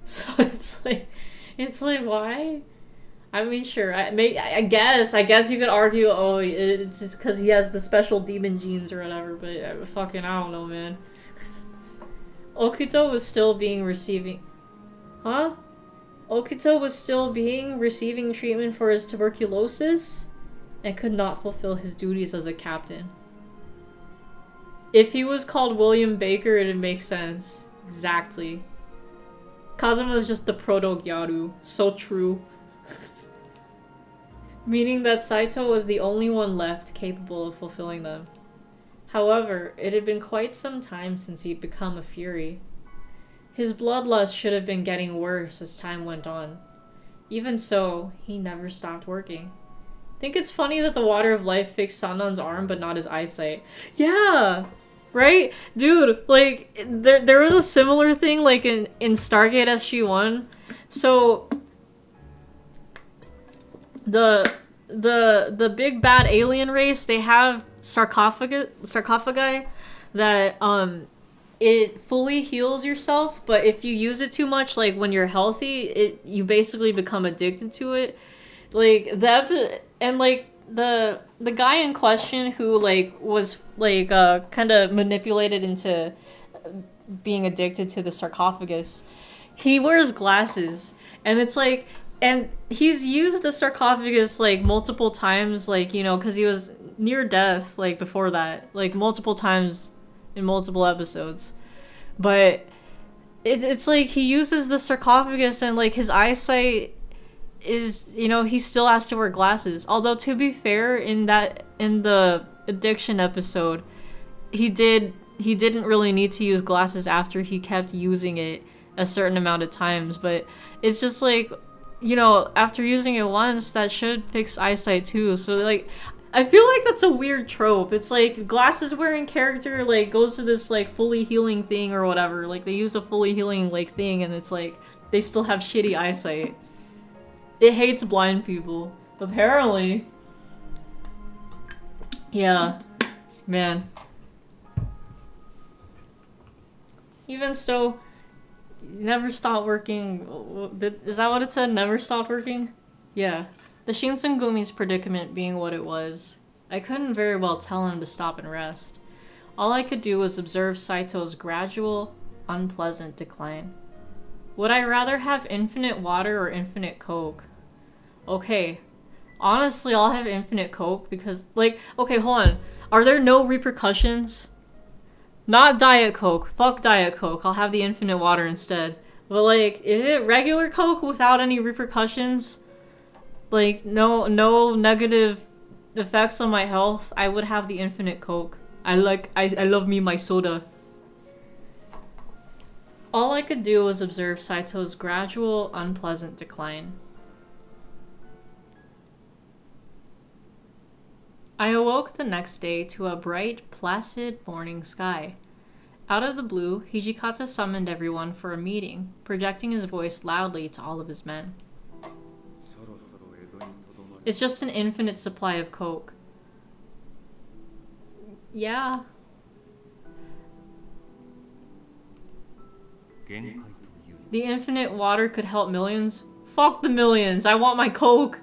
So it's like, why? I mean, sure, I guess you could argue, oh, it's just because he has the special demon genes or whatever, but I don't know, man. Okito was still receiving treatment for his tuberculosis and could not fulfill his duties as a captain. If he was called William Baker, it'd make sense. Exactly. Kazuma is just the proto-Gyaru. So true. Meaning that Saito was the only one left capable of fulfilling them. However, it had been quite some time since he'd become a Fury. His bloodlust should have been getting worse as time went on. Even so, he never stopped working. Think it's funny that the Water of Life fixed Sanan's arm but not his eyesight. Yeah! Right? Dude, like, there was a similar thing, like, in Stargate SG-1. So, the big bad alien race, they have sarcophagi that, it fully heals yourself, but if you use it too much, like, when you're healthy, you basically become addicted to it. Like, and, like, the guy in question who, like, was, like, kind of manipulated into being addicted to the sarcophagus, he wears glasses, and it's like, and he's used the sarcophagus, like, multiple times, like, you know, because he was near death, like, before that, like, multiple times in multiple episodes, but it's like, he uses the sarcophagus, and, like, his eyesight is, you know, he still has to wear glasses. Although, to be fair, in the addiction episode, he didn't really need to use glasses after he kept using it a certain amount of times, but it's just like, you know, after using it once, that should fix eyesight too. So, like, I feel like that's a weird trope. It's like, glasses wearing character, like, goes to this, like, fully healing thing or whatever. Like, they use a fully healing, like, thing, and it's like, they still have shitty eyesight. It hates blind people, apparently. Yeah, man. Even so, never stopped working. Is that what it said? Never stopped working? Yeah. The Shinsengumi's predicament being what it was, I couldn't very well tell him to stop and rest. All I could do was observe Saito's gradual, unpleasant decline. Would I rather have infinite water or infinite coke? Okay. Honestly, I'll have infinite coke because, like, okay, hold on. Are there no repercussions? Not Diet Coke. Fuck Diet Coke. I'll have the infinite water instead. But, like, is it regular Coke without any repercussions? Like, no negative effects on my health? I would have the infinite Coke. I love me my soda. All I could do was observe Saito's gradual, unpleasant decline. I awoke the next day to a bright, placid morning sky. Out of the blue, Hijikata summoned everyone for a meeting, projecting his voice loudly to all of his men. It's just an infinite supply of coke. Yeah. The infinite water could help millions? Fuck the millions, I want my coke!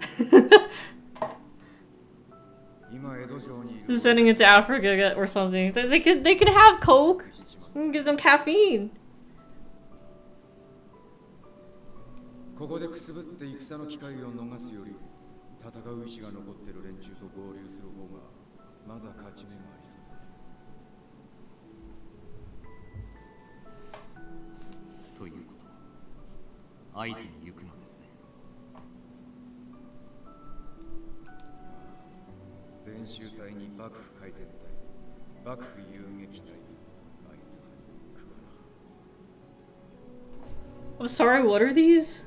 Sending it to Africa or something. They could have coke. We can give them caffeine. ここでくすぶって戦の機会を逃すより戦う意志が残っている連中と合流する方がまだ勝ち目がありそうだ。ということは合図に行くのですね。伝習隊に幕府回転隊、幕府遊撃隊、合図が行くかな。 I'm sorry, what are these?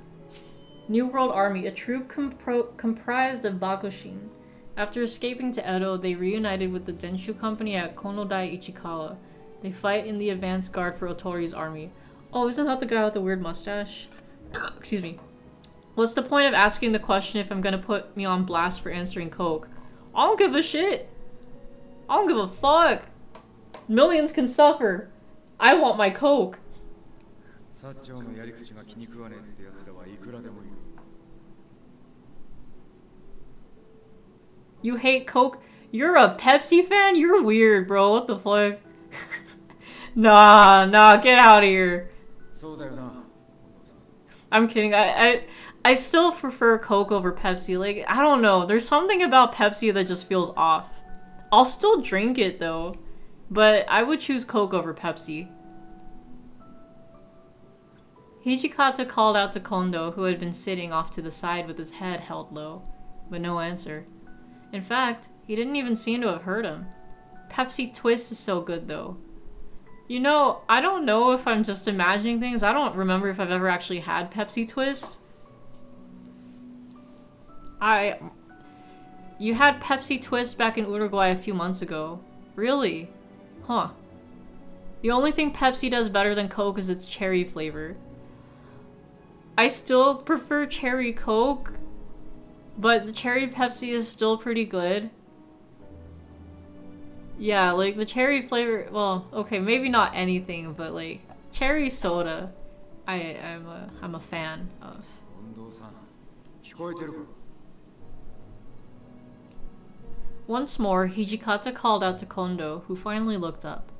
New World Army, a troop comprised of Bakushin. After escaping to Edo, they reunited with the Denshu Company at Konodai Ichikawa. They fight in the advance guard for Otori's army. Oh, isn't that the guy with the weird mustache? Excuse me. What's the point of asking the question if I'm gonna put me on blast for answering coke? I don't give a shit. I don't give a fuck. Millions can suffer. I want my coke. You hate Coke? You're a Pepsi fan? You're weird, bro. What the fuck? Nah, get out of here. I'm kidding. I still prefer Coke over Pepsi. Like, I don't know. There's something about Pepsi that just feels off. I'll still drink it, though. But I would choose Coke over Pepsi. Hijikata called out to Kondo, who had been sitting off to the side with his head held low, but no answer. In fact, he didn't even seem to have heard him. Pepsi Twist is so good, though. You know, I don't know if I'm just imagining things. I don't remember if I've ever actually had Pepsi Twist. You had Pepsi Twist back in Uruguay a few months ago. Really? Huh. The only thing Pepsi does better than Coke is its cherry flavor. I still prefer cherry Coke, but the cherry Pepsi is still pretty good. Yeah, like the cherry flavor, well, okay, maybe not anything, but like cherry soda, I'm a fan of. Once more, Hijikata called out to Kondo, who finally looked up.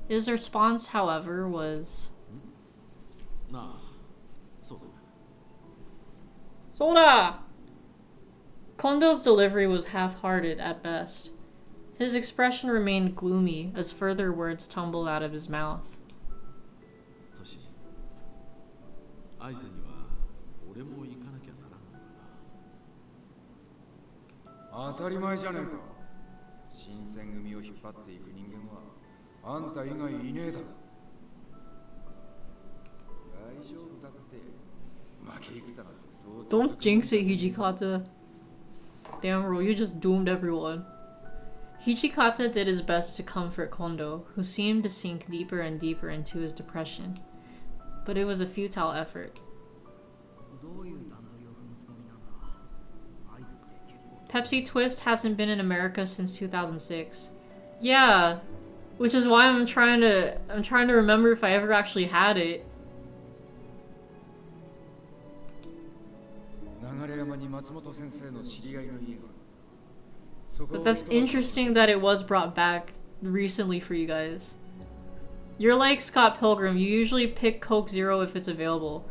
His response, however, was... Soda! Kondo's delivery was half-hearted at best. His expression remained gloomy as further words tumbled out of his mouth. Don't jinx it, Hijikata. Damn, bro, you just doomed everyone. Hijikata did his best to comfort Kondo, who seemed to sink deeper and deeper into his depression. But it was a futile effort. Pepsi Twist hasn't been in America since 2006. Yeah, which is why I'm trying to remember if I ever actually had it. 流山に松本先生の知り合いの家が。そこ But を that's interesting that it was brought back recently for you guys. You're like Scott Pilgrim. You usually pick Coke Zero if it's available.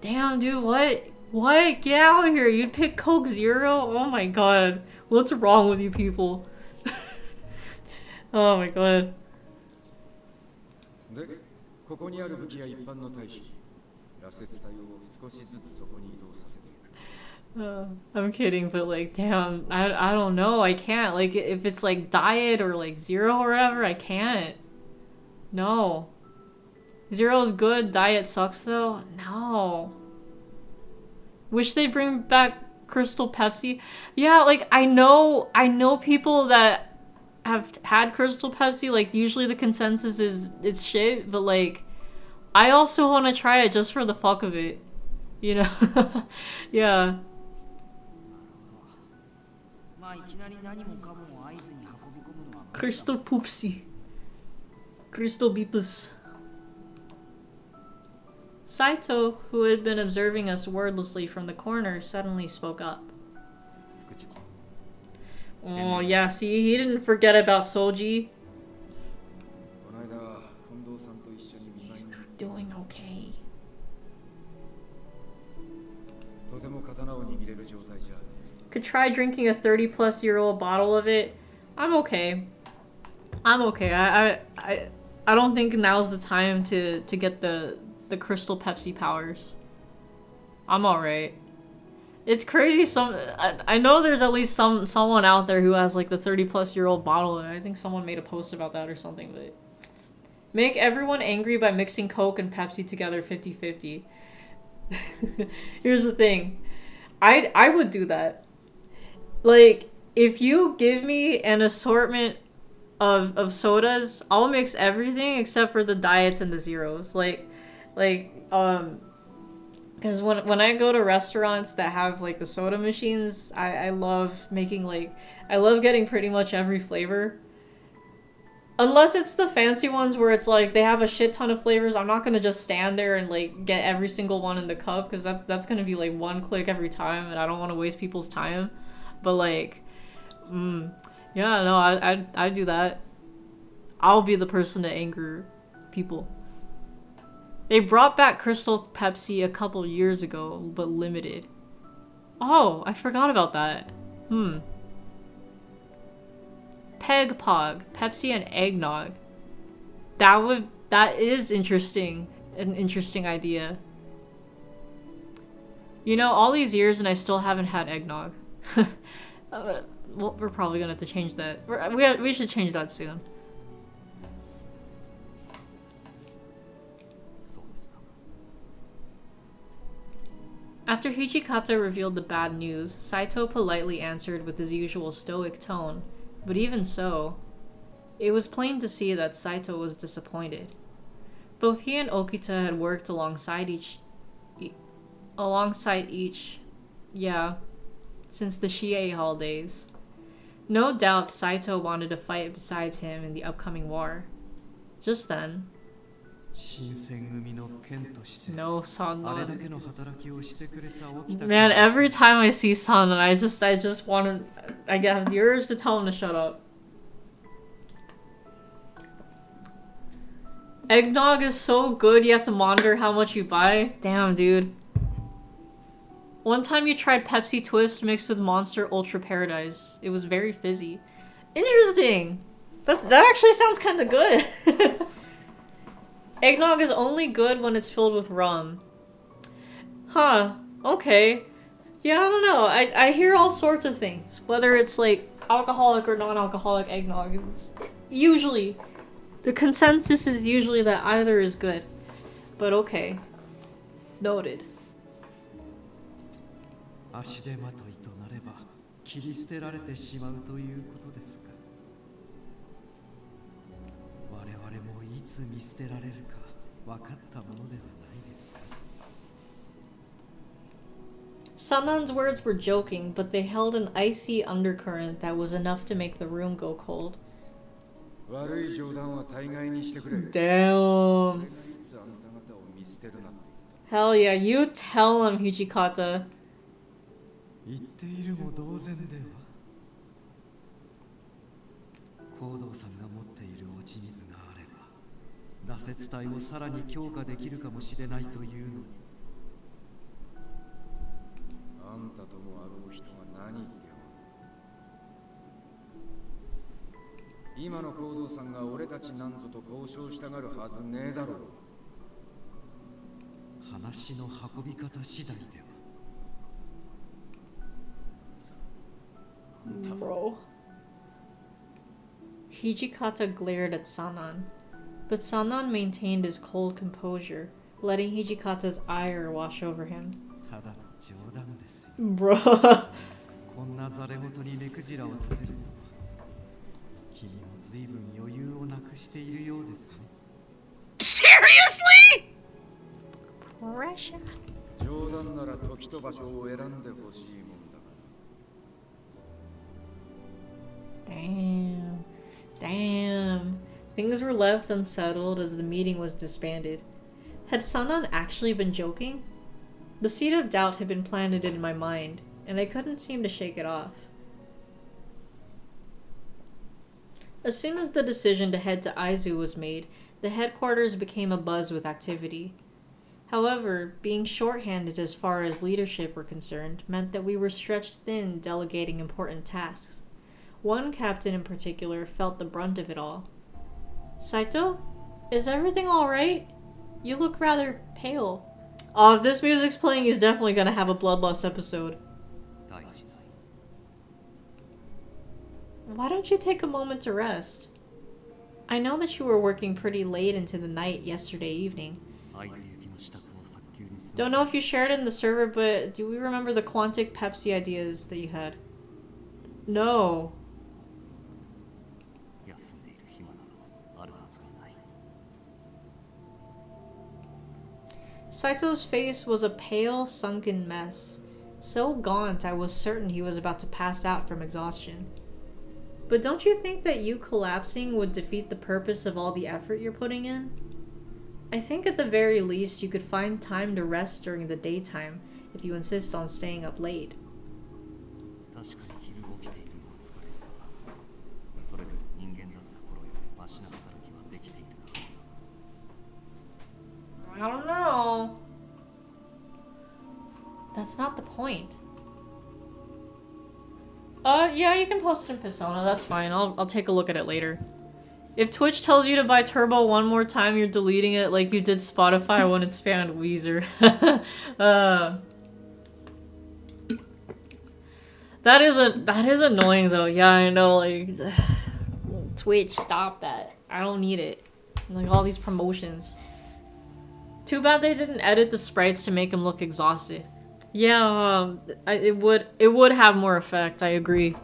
Damn, dude, what? What? Get out of here. You'd pick Coke Zero? Oh my god. What's wrong with you people? Oh my god. で、ここにある武器や一般の大使、羅刹隊を少しずつそこに移動させていく。I'm kidding, but like, damn, I don't know. I can't. Like, if it's like diet or like zero or whatever, I can't. No. Zero is good. Diet sucks though. No. Wish they'd bring back Crystal Pepsi. Yeah, like I know people that have had Crystal Pepsi. Like usually the consensus is it's shit, but like I also want to try it just for the fuck of it. You know? Yeah. まあいきなり何もかも合図に運び込むのは Crystal Poopsie. Crystal Beepus. Saito, who had been observing us wordlessly from the corner, suddenly spoke up. Oh yeah, see, he didn't forget about Soji. この間、近藤さんと一緒に見舞い He's に not doing okay. とても刀を握れる状態じゃ。 Could try drinking a 30-plus-year-old bottle of it. I'm okay. I'm okay. I don't think now's the time to get the Crystal Pepsi powers. I'm alright. It's crazy. I know there's at least someone out there who has like the 30-plus-year-old bottle. I think someone made a post about that or something. But make everyone angry by mixing Coke and Pepsi together 50-50. Here's the thing. I would do that. Like, if you give me an assortment of sodas, I'll mix everything except for the diets and the zeros. Because when I go to restaurants that have like the soda machines, I love making I love getting pretty much every flavor. Unless it's the fancy ones where it's like they have a shit ton of flavors, I'm not gonna just stand there and like get every single one in the cup because that's gonna be like one click every time and I don't want to waste people's time. But like, yeah, no, I do that. I'll be the person to anger people. They brought back Crystal Pepsi a couple years ago, but limited. Oh, I forgot about that. Peg Pog, Pepsi and eggnog. That is interesting. An interesting idea. You know, all these years and I still haven't had eggnog. Well, we're probably gonna have to change that. We should change that soon. After Hijikata revealed the bad news, Saito politely answered with his usual stoic tone, but even so, it was plain to see that Saito was disappointed. Both he and Okita had worked alongside each, since the Shiei Hall days. No doubt Saito wanted to fight besides him in the upcoming war. Just then, no Sandan. Man, every time I see Sandan, I just want to, I have the urge to tell him to shut up. Eggnog is so good, you have to monitor how much you buy. Damn, dude. One time you tried Pepsi Twist mixed with Monster Ultra Paradise. It was very fizzy. Interesting! That actually sounds kind of good. Eggnog is only good when it's filled with rum. Huh. Okay. Yeah, I don't know. I hear all sorts of things. Whether it's like alcoholic or non-alcoholic eggnog. It's usually... The consensus is usually that either is good. But okay. Noted. 足手まといとなれば切り捨てられてしまうということですか。我々もいつ見捨てられるか分かったものではないですか。 Sanan's words were joking, but they held an icy undercurrent that was enough to make the room go cold. 悪い冗談は大概にしてくれ。 Damn. いつあんた方を見捨てるなんて。 Hell yeah, you tell him, Hijikata. 言っているも同然では。行動さんが持っている落ち水があれば羅刹隊をさらに強化できるかもしれないというのに。あんたともあろう人が何言っておる。今の行動さんが俺たちなんぞと交渉したがるはずねえだろう。話の運び方次第では。Bro. Hijikata glared at Sanan, but Sanan maintained his cold composure, letting Hijikata's ire wash over him. ただの冗談ですよ。 Bro. こんなざれ言に目くじらを立てるとは、君も随分余裕をなくしているようですね。Seriously? Pressure. 冗談なら時と場所を選んでほしいもんだから。Damn. Damn. Things were left unsettled as the meeting was disbanded. Had Sanan actually been joking? The seed of doubt had been planted in my mind, and I couldn't seem to shake it off. As soon as the decision to head to Aizu was made, the headquarters became abuzz with activity. However, being shorthanded as far as leadership were concerned meant that we were stretched thin delegating important tasks. One captain in particular felt the brunt of it all. Saito? Is everything alright? You look rather pale. Oh, if this music's playing, he's definitely gonna have a bloodlust episode. Why don't you take a moment to rest? I know that you were working pretty late into the night yesterday evening. Don't know if you shared it in the server, but do we remember the Quantic Pepsi ideas that you had? No. Saito's face was a pale, sunken mess. So gaunt, I was certain he was about to pass out from exhaustion. But don't you think that you collapsing would defeat the purpose of all the effort you're putting in? I think at the very least you could find time to rest during the daytime if you insist on staying up late. I don't know. That's not the point. Yeah, you can post it in Persona, that's fine. I'll take a look at it later. If Twitch tells you to buy Turbo one more time, you're deleting it like you did Spotify when it spanned Weezer. That is annoying though. Yeah, I know, like Twitch, stop that. I don't need it. Like all these promotions. Too bad they didn't edit the sprites to make him look exhausted. Yeah, it would have more effect, I agree.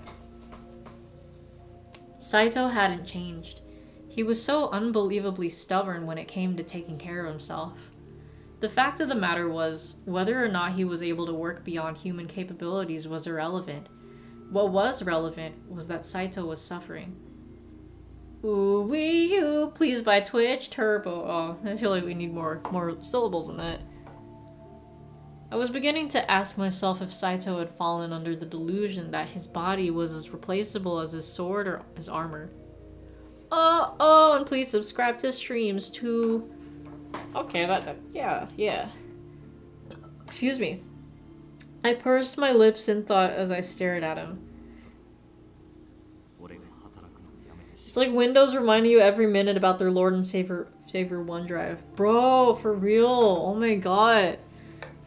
Saito hadn't changed. He was so unbelievably stubborn when it came to taking care of himself. The fact of the matter was, whether or not he was able to work beyond human capabilities was irrelevant. What was relevant was that Saito was suffering. Ooh, Wii U, please buy Twitch Turbo. Oh, I feel like we need more syllables in that. I was beginning to ask myself if Saito had fallen under the delusion that his body was as replaceable as his sword or his armor. Oh, and please subscribe to streams too. Okay, yeah. Excuse me. I pursed my lips in thought as I stared at him. It's like Windows reminding you every minute about their Lord and Savior OneDrive. Bro, for real. Oh my god.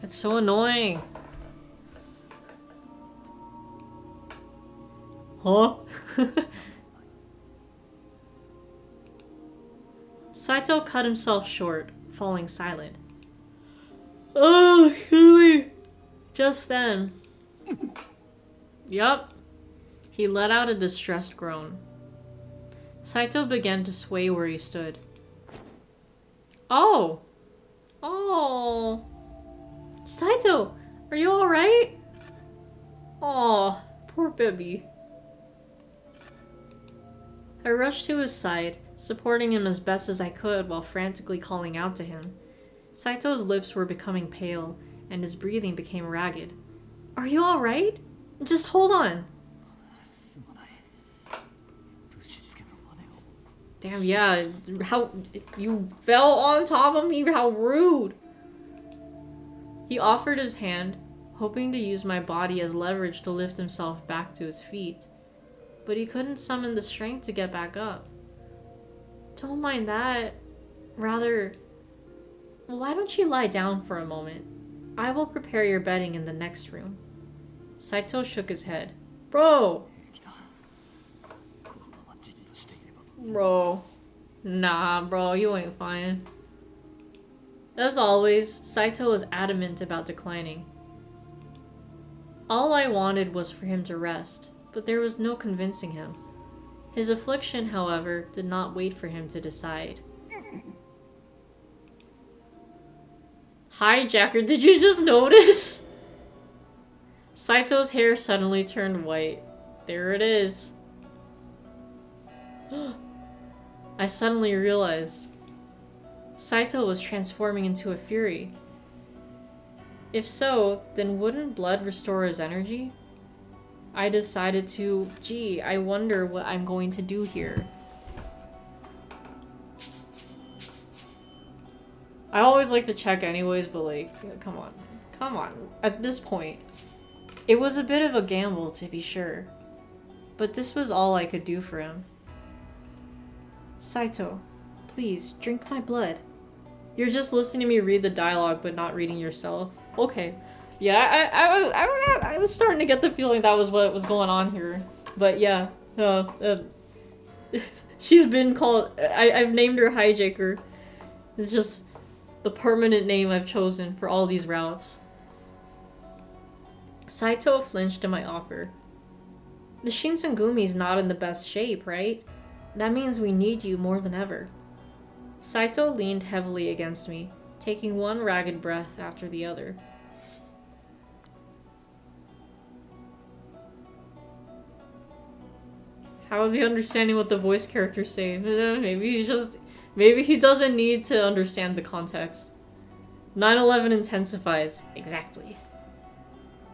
That's so annoying. Huh? Saito cut himself short, falling silent. Oh, excuse me. Just then. Yup. He let out a distressed groan. Saito began to sway where he stood. Oh! Oh! Saito! Are you alright? Aw, poor baby. I rushed to his side, supporting him as best as I could while frantically calling out to him. Saito's lips were becoming pale, and his breathing became ragged. Are you alright? Just hold on. すまない。ぶしつけの真似を。 Damn, yeah. How you fell on top of me? How rude. He offered his hand, hoping to use my body as leverage to lift himself back to his feet. But he couldn't summon the strength to get back up. Don't mind that. Rather, why don't you lie down for a moment? I will prepare your bedding in the next room. Saito shook his head. Bro! このままじっとしていれば。 Bro. Nah, bro, you ain't fine. As always, Saito was adamant about declining. All I wanted was for him to rest, but there was no convincing him. His affliction, however, did not wait for him to decide. Hijacker, did you just notice? Saito's hair suddenly turned white. There it is. I suddenly realized Saito was transforming into a fury. If so, then wouldn't blood restore his energy? I decided to, gee, I wonder what I'm going to do here. I always like to check anyways, but like, come on. Come on. At this point, it was a bit of a gamble to be sure. But this was all I could do for him. Saito, please, drink my blood. You're just listening to me read the dialogue, but not reading yourself. Okay. Yeah, I was starting to get the feeling that was what was going on here. But yeah, she's been called, I've named her Hijacker. It's just the permanent name I've chosen for all these routes. Saito flinched at my offer. The Shinsengumi's not in the best shape, right? That means we need you more than ever. Saito leaned heavily against me, taking one ragged breath after the other. How is he understanding what the voice characters say? Maybe he doesn't need to understand the context. 9/11 intensifies. Exactly.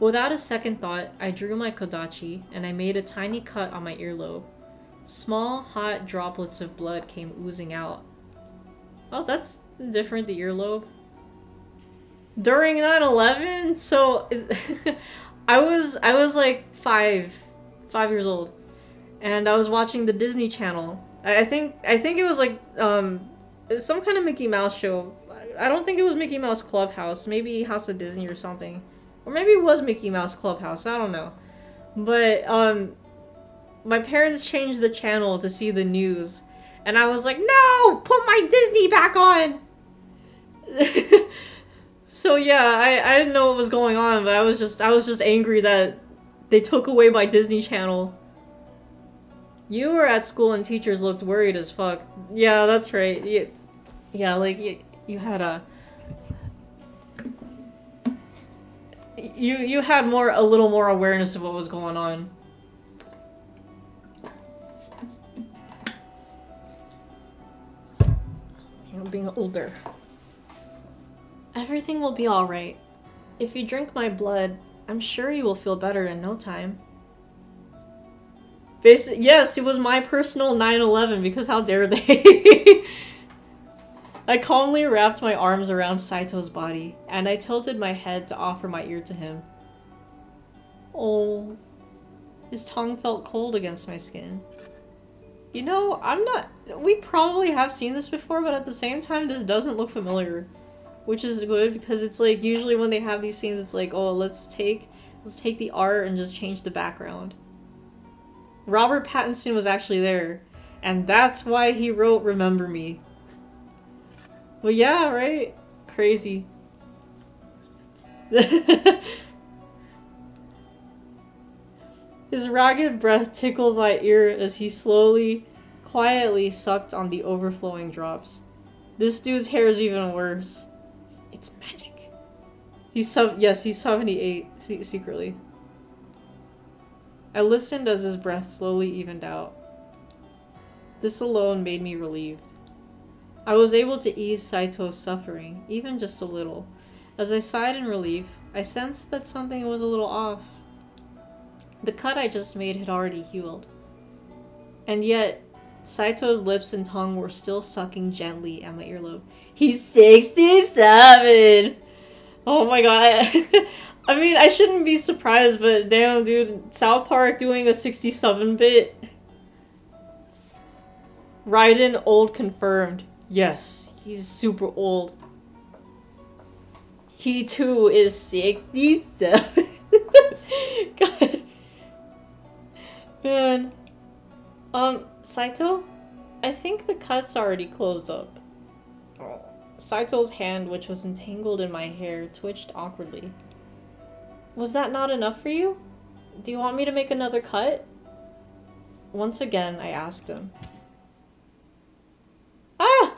Without a second thought, I drew my kodachi and I made a tiny cut on my earlobe. Small, hot droplets of blood came oozing out. Oh, that's different, the earlobe. During 9/11? So, I was like 5 years old. And I was watching the Disney Channel. I think it was like, some kind of Mickey Mouse show. I don't think it was Mickey Mouse Clubhouse. Maybe House of Disney or something. Or maybe it was Mickey Mouse Clubhouse. I don't know. But, my parents changed the channel to see the news. And I was like, no! Put my Disney back on! So yeah, I didn't know what was going on, but I was just angry that they took away my Disney Channel. You were at school and teachers looked worried as fuck. Yeah, that's right. Yeah, like, you had a... You had a little more awareness of what was going on. You're being older. Everything will be alright. If you drink my blood, I'm sure you will feel better in no time. Yes, it was my personal 9/11 because how dare they? I calmly wrapped my arms around Saito's body, and I tilted my head to offer my ear to him. Oh, his tongue felt cold against my skin. You know, we probably have seen this before, but at the same time, this doesn't look familiar. Which is good, because it's like, usually when they have these scenes, it's like, oh, let's take the art and just change the background. Robert Pattinson was actually there, and that's why he wrote Remember Me. Well, yeah, right? Crazy. His ragged breath tickled my ear as he slowly, quietly sucked on the overflowing drops. This dude's hair is even worse. It's magic. He's 78 secretly. I listened as his breath slowly evened out. This alone made me relieved. I was able to ease Saito's suffering, even just a little. As I sighed in relief, I sensed that something was a little off. The cut I just made had already healed. And yet, Saito's lips and tongue were still sucking gently at my earlobe. He's 67! Oh my god. I mean, I shouldn't be surprised, but damn, dude. South Park doing a 67-bit. Raiden old confirmed. Yes, he's super old. He too is 67. God. Man. Saito? I think the cut's already closed up. Oh. Saito's hand, which was entangled in my hair, twitched awkwardly. Was that not enough for you? Do you want me to make another cut? Once again, I asked him. Ah!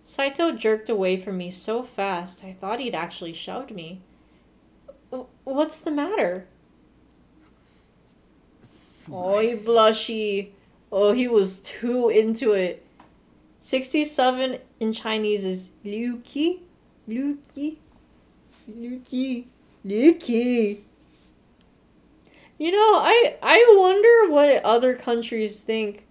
Saito jerked away from me so fast, I thought he'd actually shoved me. What's the matter? Oh, he blushy. Oh, he was too into it. 67 in Chinese is Liu Qi. Liu Qi. Liu Qi. Liu Qi. You know, I wonder what other countries think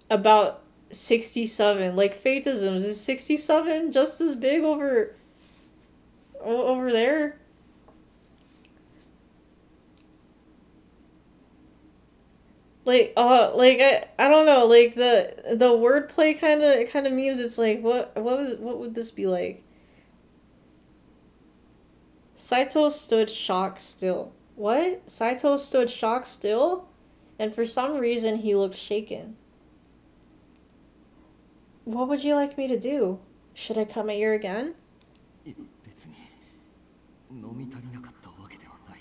about 67. Like, Fatisms. Is 67 just as big over there? I don't know, like the wordplay kind of memes. It's like, what would this be like? Saito stood shocked still. What? Saito stood shocked still, and for some reason he looked shaken. What would you like me to do? Should I cut my ear again?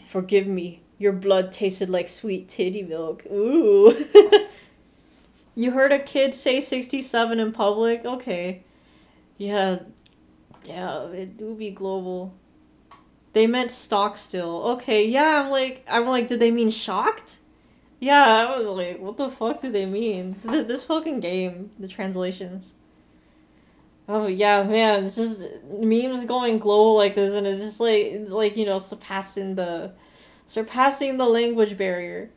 Forgive me. Your blood tasted like sweet titty milk. Ooh. You heard a kid say 67 in public? Okay. Yeah, it do be global. They meant stock still. Okay, yeah, I'm like, did they mean shocked? Yeah, I was like, what the fuck do they mean? This fucking game, the translations. Oh yeah, man, it's just memes going global like this, and it's just like you know, surpassing the language barrier.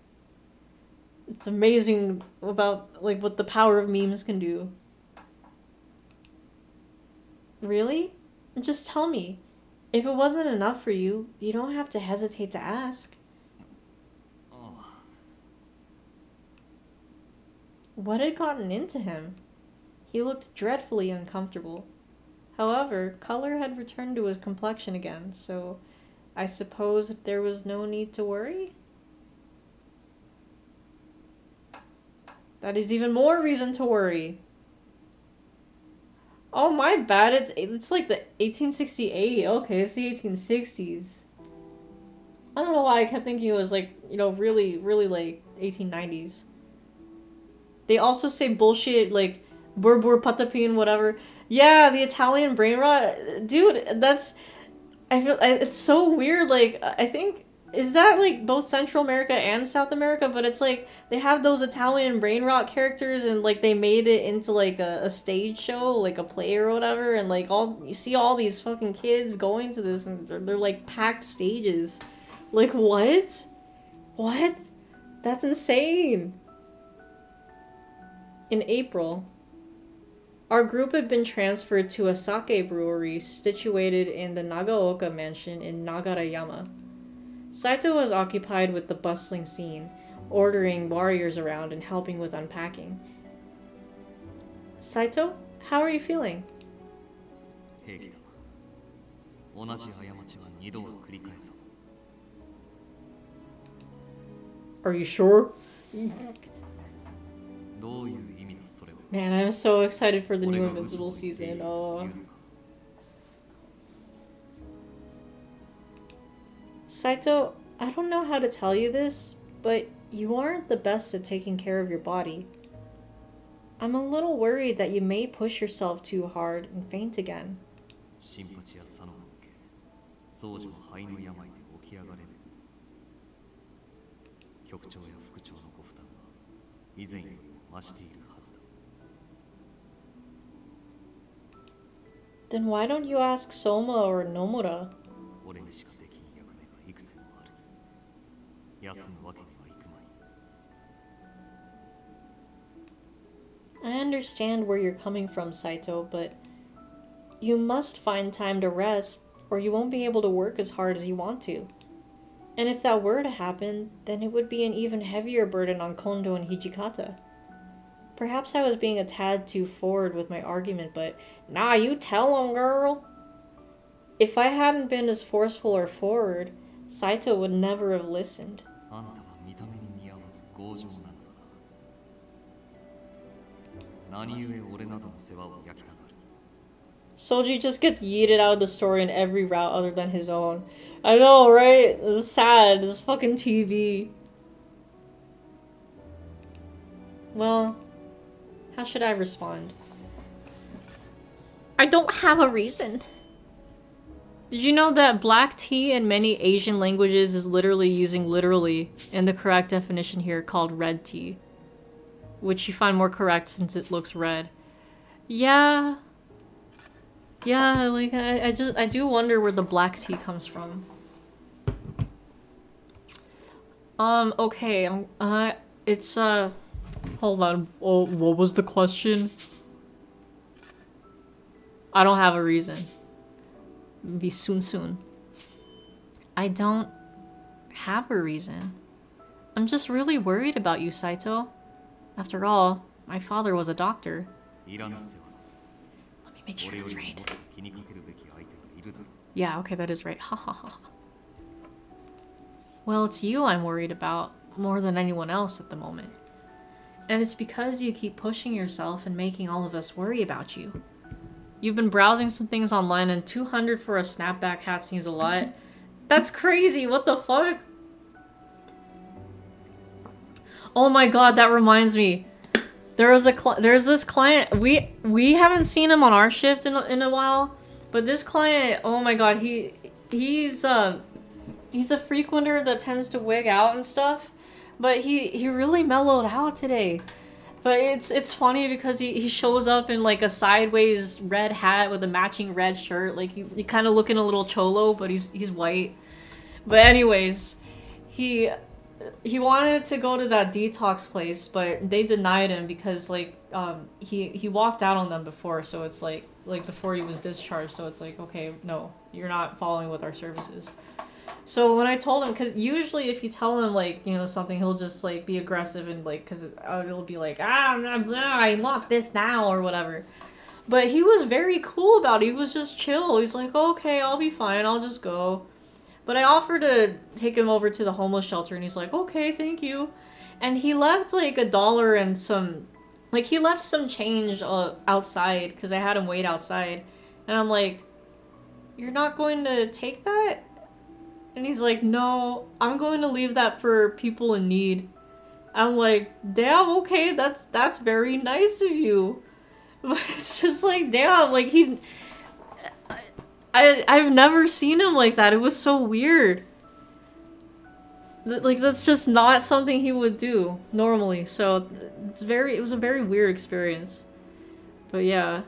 It's amazing about like what the power of memes can do. Really? Just tell me. If it wasn't enough for you, you don't have to hesitate to ask. Oh. What had gotten into him? He looked dreadfully uncomfortable. However, color had returned to his complexion again, so I suppose there was no need to worry? That is even more reason to worry. Oh, my bad. It's like the 1868. Okay, it's the 1860s. I don't know why I kept thinking it was like, you know, really, really like 1890s. They also say bullshit like burbur patapin, whatever. Yeah, the Italian brain rot. Dude, that's... I feel it's so weird. Like, I think, is that like both Central America and South America? But it's like they have those Italian brain rot characters, and like they made it into like a stage show, like a play or whatever. And like you see all these fucking kids going to this, and they're like packed stages. Like what? What? That's insane. In April, our group had been transferred to a sake brewery situated in the Nagaoka mansion in Nagarayama. Saito was occupied with the bustling scene, ordering warriors around and helping with unpacking. Saito, how are you feeling? Are you sure? Man, I'm so excited for the new Invincible season. Oh. Saito, I don't know how to tell you this, but you aren't the best at taking care of your body. I'm a little worried that you may push yourself too hard and faint again. Then why don't you ask Soma or Nomura? I understand where you're coming from, Saito, but you must find time to rest, or you won't be able to work as hard as you want to. And if that were to happen, then it would be an even heavier burden on Kondo and Hijikata. Perhaps I was being a tad too forward with my argument, but nah, you tell him, girl. If I hadn't been as forceful or forward, Saito would never have listened. Soji just gets yeeted out of the story in every route other than his own. I know, right? This is sad. This is fucking TV. Well, how should I respond? I don't have a reason. Did you know that black tea in many Asian languages is literally using literally in the correct definition here called red tea? Which you find more correct since it looks red. Yeah. Yeah, like, I do wonder where the black tea comes from. Okay, it's, hold on. Oh, what was the question? I don't have a reason. Be soon. I don't have a reason. I'm just really worried about you, Saito. After all, my father was a doctor. Let me make sure it's right. Yeah, okay, that is right. Ha ha ha. Well, it's you I'm worried about more than anyone else at the moment. And it's because you keep pushing yourself and making all of us worry about you. You've been browsing some things online and 200 for a snapback hat seems a lot. That's crazy, what the fuck? Oh my god, that reminds me. There's this client, we haven't seen him on our shift in a while, but this client, oh my god, he's a frequenter that tends to wig out and stuff, but he really mellowed out today. But it's funny because he shows up in like a sideways red hat with a matching red shirt, like he kind of looking a little cholo, but he's white. But anyways, he wanted to go to that detox place, but they denied him because like he walked out on them before, so it's like before he was discharged, so it's like, okay, no, you're not following with our services. So when I told him, because usually if you tell him like, you know, something, he'll just like be aggressive and like, because it'll be like, I want this now or whatever. But he was very cool about it. He was just chill. He's like, okay, I'll be fine, I'll just go. But I offered to take him over to the homeless shelter, and he's like, okay, thank you. And he left like $1 and some, like he left some change outside, because I had him wait outside. And I'm like, you're not going to take that? And he's like, no, I'm going to leave that for people in need. I'm like, damn, okay, that's very nice of you. But it's just like, damn, like I've never seen him like that. It was so weird. Like, that's just not something he would do normally. So it was a very weird experience. But yeah.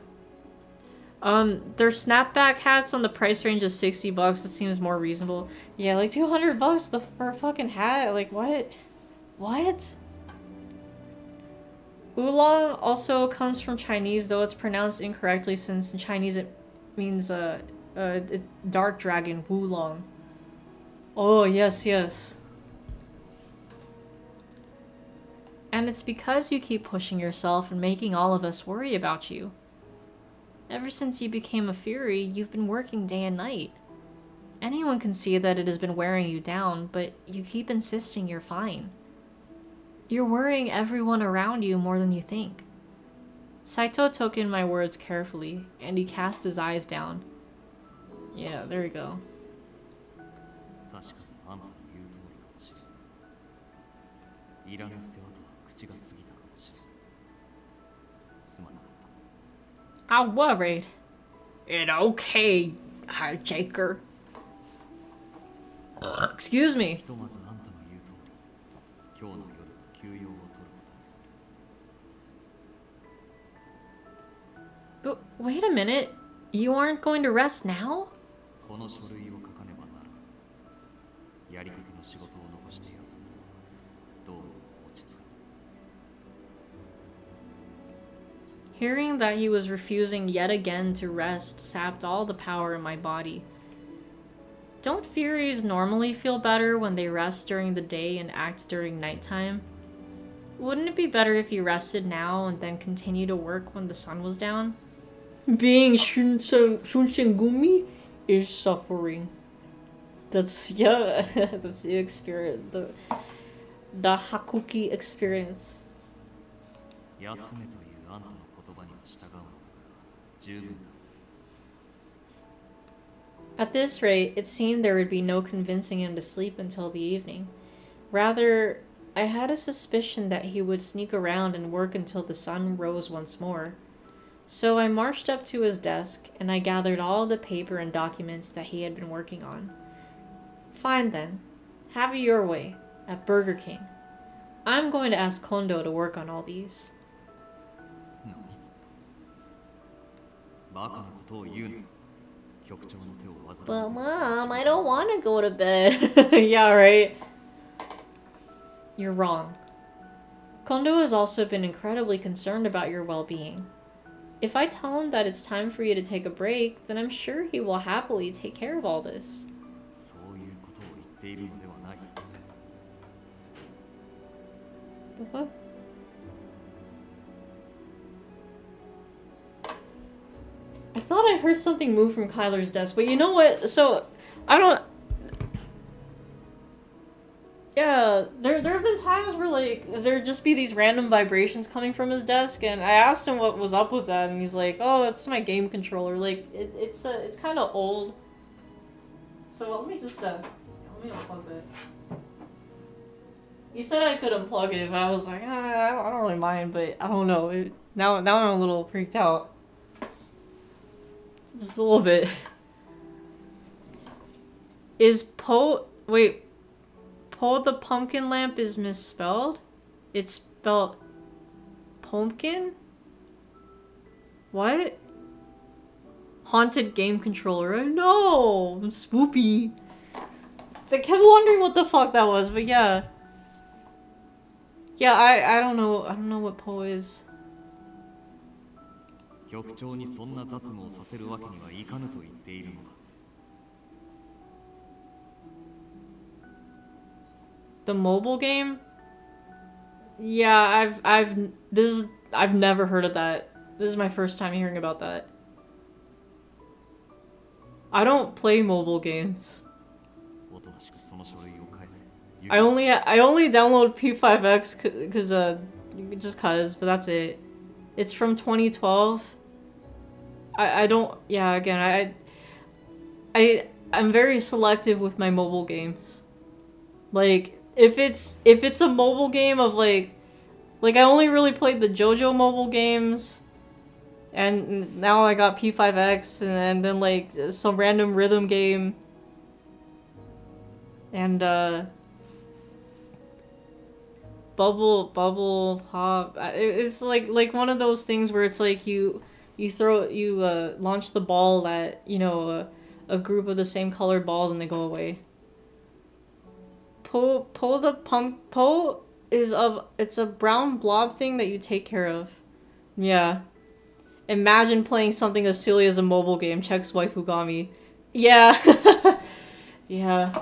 Their snapback hats on the price range of $60. That seems more reasonable. Yeah, like $200 for a fucking hat. Like, what? What? Oolong also comes from Chinese, though it's pronounced incorrectly since in Chinese it means dark dragon, Wulong. Oh, yes, yes. And it's because you keep pushing yourself and making all of us worry about you. Ever since you became a Fury, you've been working day and night. Anyone can see that it has been wearing you down, but you keep insisting you're fine. You're worrying everyone around you more than you think. Saito took in my words carefully, and he cast his eyes down. Yeah, there you go. I'm worried. It's okay, hijacker. Excuse me. But wait a minute. You aren't going to rest now? Hearing that he was refusing yet again to rest sapped all the power in my body. Don't Furies normally feel better when they rest during the day and act during nighttime? Wouldn't it be better if you rested now and then continue to work when the sun was down? Being Shunshengumi is suffering. That's, yeah, that's the experience, the Hakuki experience. 休めというあんたの言葉には従うのだ。十分だ。 At this rate, it seemed there would be no convincing him to sleep until the evening. Rather, I had a suspicion that he would sneak around and work until the sun rose once more. So I marched up to his desk, and I gathered all the paper and documents that he had been working on. Fine then. Have it your way. At Burger King. I'm going to ask Kondo to work on all these. バカなことを言うな。局長の手を煩わせ But Mom, I don't want to go to bed. Yeah, right. You're wrong. Kondo has also been incredibly concerned about your well-being. If I tell him that it's time for you to take a break, then I'm sure he will happily take care of all this. そういうことを言っているのではない。 The fuck? I thought I heard something move from Kyler's desk, but you know what? So, I don't... Yeah, there have been times where, like, there'd just be these random vibrations coming from his desk, and I asked him what was up with that, and he's like, oh, it's my game controller. Like, it's kind of old. So, let me just, let me unplug it. You said I could unplug it, but I was like, I don't really mind, but I don't know. Now I'm a little freaked out. Just a little bit. Is wait, Po the pumpkin lamp is misspelled? It's spelled pumpkin? What? Haunted game controller. I know! I'm spoopy. I kept wondering what the fuck that was, but yeah. Yeah, I don't know what Po is. 局長にそんな雑務をさせるわけにはいかぬと言っているのだ。The mobile game? Yeah, I've never heard of that. This is my first time hearing about that. I don't play mobile games. おとなしくその書類を返せ。 I only download P5X just cause, but that's it. It's from 2012. I don't, yeah, again, I'm very selective with my mobile games. Like, if it's a mobile game of like I only really played the JoJo mobile games, and now I got P5X, and then like some random rhythm game, and Bubble Pop. It's like one of those things where it's like you launch the ball at, you know, a group of the same colored balls and they go away. Po is it's a brown blob thing that you take care of. Yeah. Imagine playing something as silly as a mobile game. Checks Waifugami. Yeah. Yeah.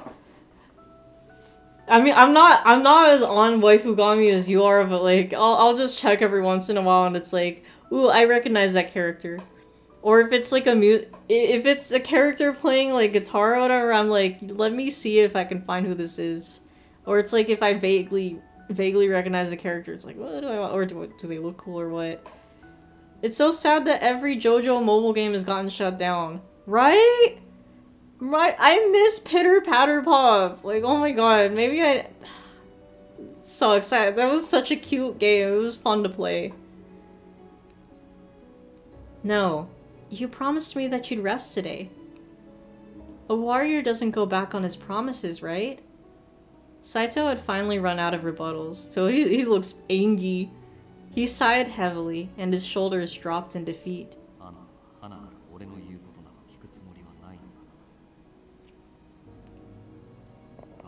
I mean, I'm not as on Waifugami as you are, but like, I'll just check every once in a while, and it's like, ooh, I recognize that character. Or if it's like if it's a character playing like guitar or whatever, I'm like, let me see if I can find who this is. Or it's like if I vaguely recognize the character, it's like, what do I want? Or do they look cool or what? It's so sad that every JoJo mobile game has gotten shut down, right? Right, I miss Pitter Patter Pop. Like, oh my god, maybe so excited. That was such a cute game. It was fun to play. No, you promised me that you'd rest today. A warrior doesn't go back on his promises, right? Saito had finally run out of rebuttals, so he looks angry. He sighed heavily, and his shoulders dropped in defeat.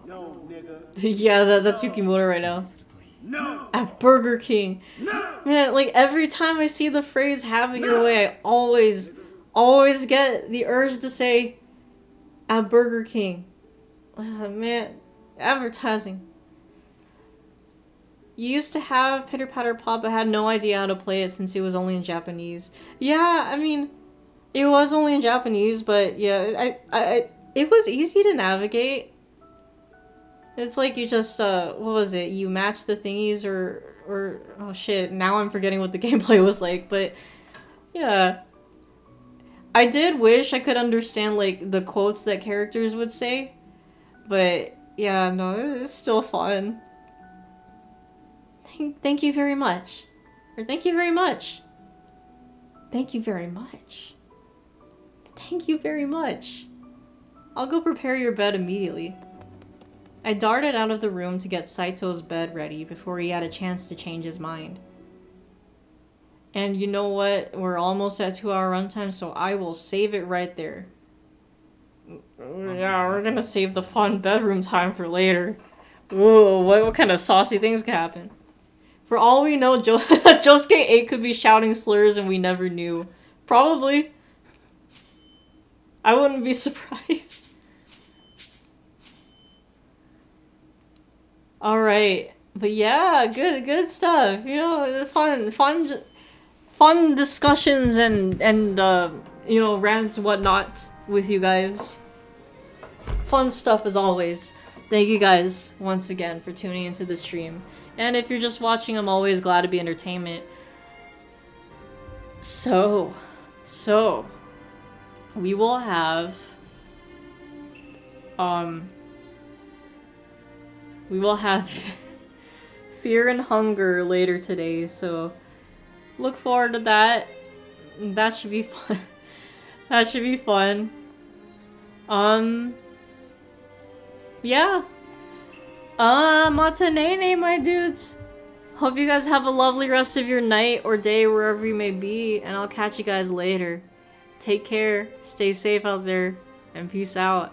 No, nigga. Yeah, that's Yukimura right now. No. At Burger King. No. Man, like every time I see the phrase "have it your way," I always get the urge to say at Burger King. Man, advertising. You used to have Pitter Patter Pop, but had no idea how to play it since it was only in Japanese. Yeah, I mean, it was only in Japanese, but yeah, it was easy to navigate. It's like you just, what was it? You match the thingies or, oh shit, now I'm forgetting what the gameplay was like, but yeah. I did wish I could understand, like, the quotes that characters would say, but yeah, no, it's still fun. Thank you very much. Or thank you very much. Thank you very much. Thank you very much. I'll go prepare your bed immediately. I darted out of the room to get Saito's bed ready before he had a chance to change his mind. And you know what? We're almost at 2-hour runtime, so I will save it right there. Yeah, we're gonna save the fun bedroom time for later. Whoa, what kind of saucy things could happen? For all we know, Josuke 8 could be shouting slurs and we never knew. Probably. I wouldn't be surprised. Alright. But yeah, good stuff. You know, fun discussions and you know, rants and whatnot with you guys. Fun stuff as always. Thank you guys once again for tuning into the stream. And if you're just watching, I'm always glad to be entertainment. So, we will have, Fear and Hunger later today, so look forward to that. That should be fun. That should be fun. Yeah. Matanene, my dudes. Hope you guys have a lovely rest of your night or day wherever you may be, and I'll catch you guys later. Take care, stay safe out there, and peace out.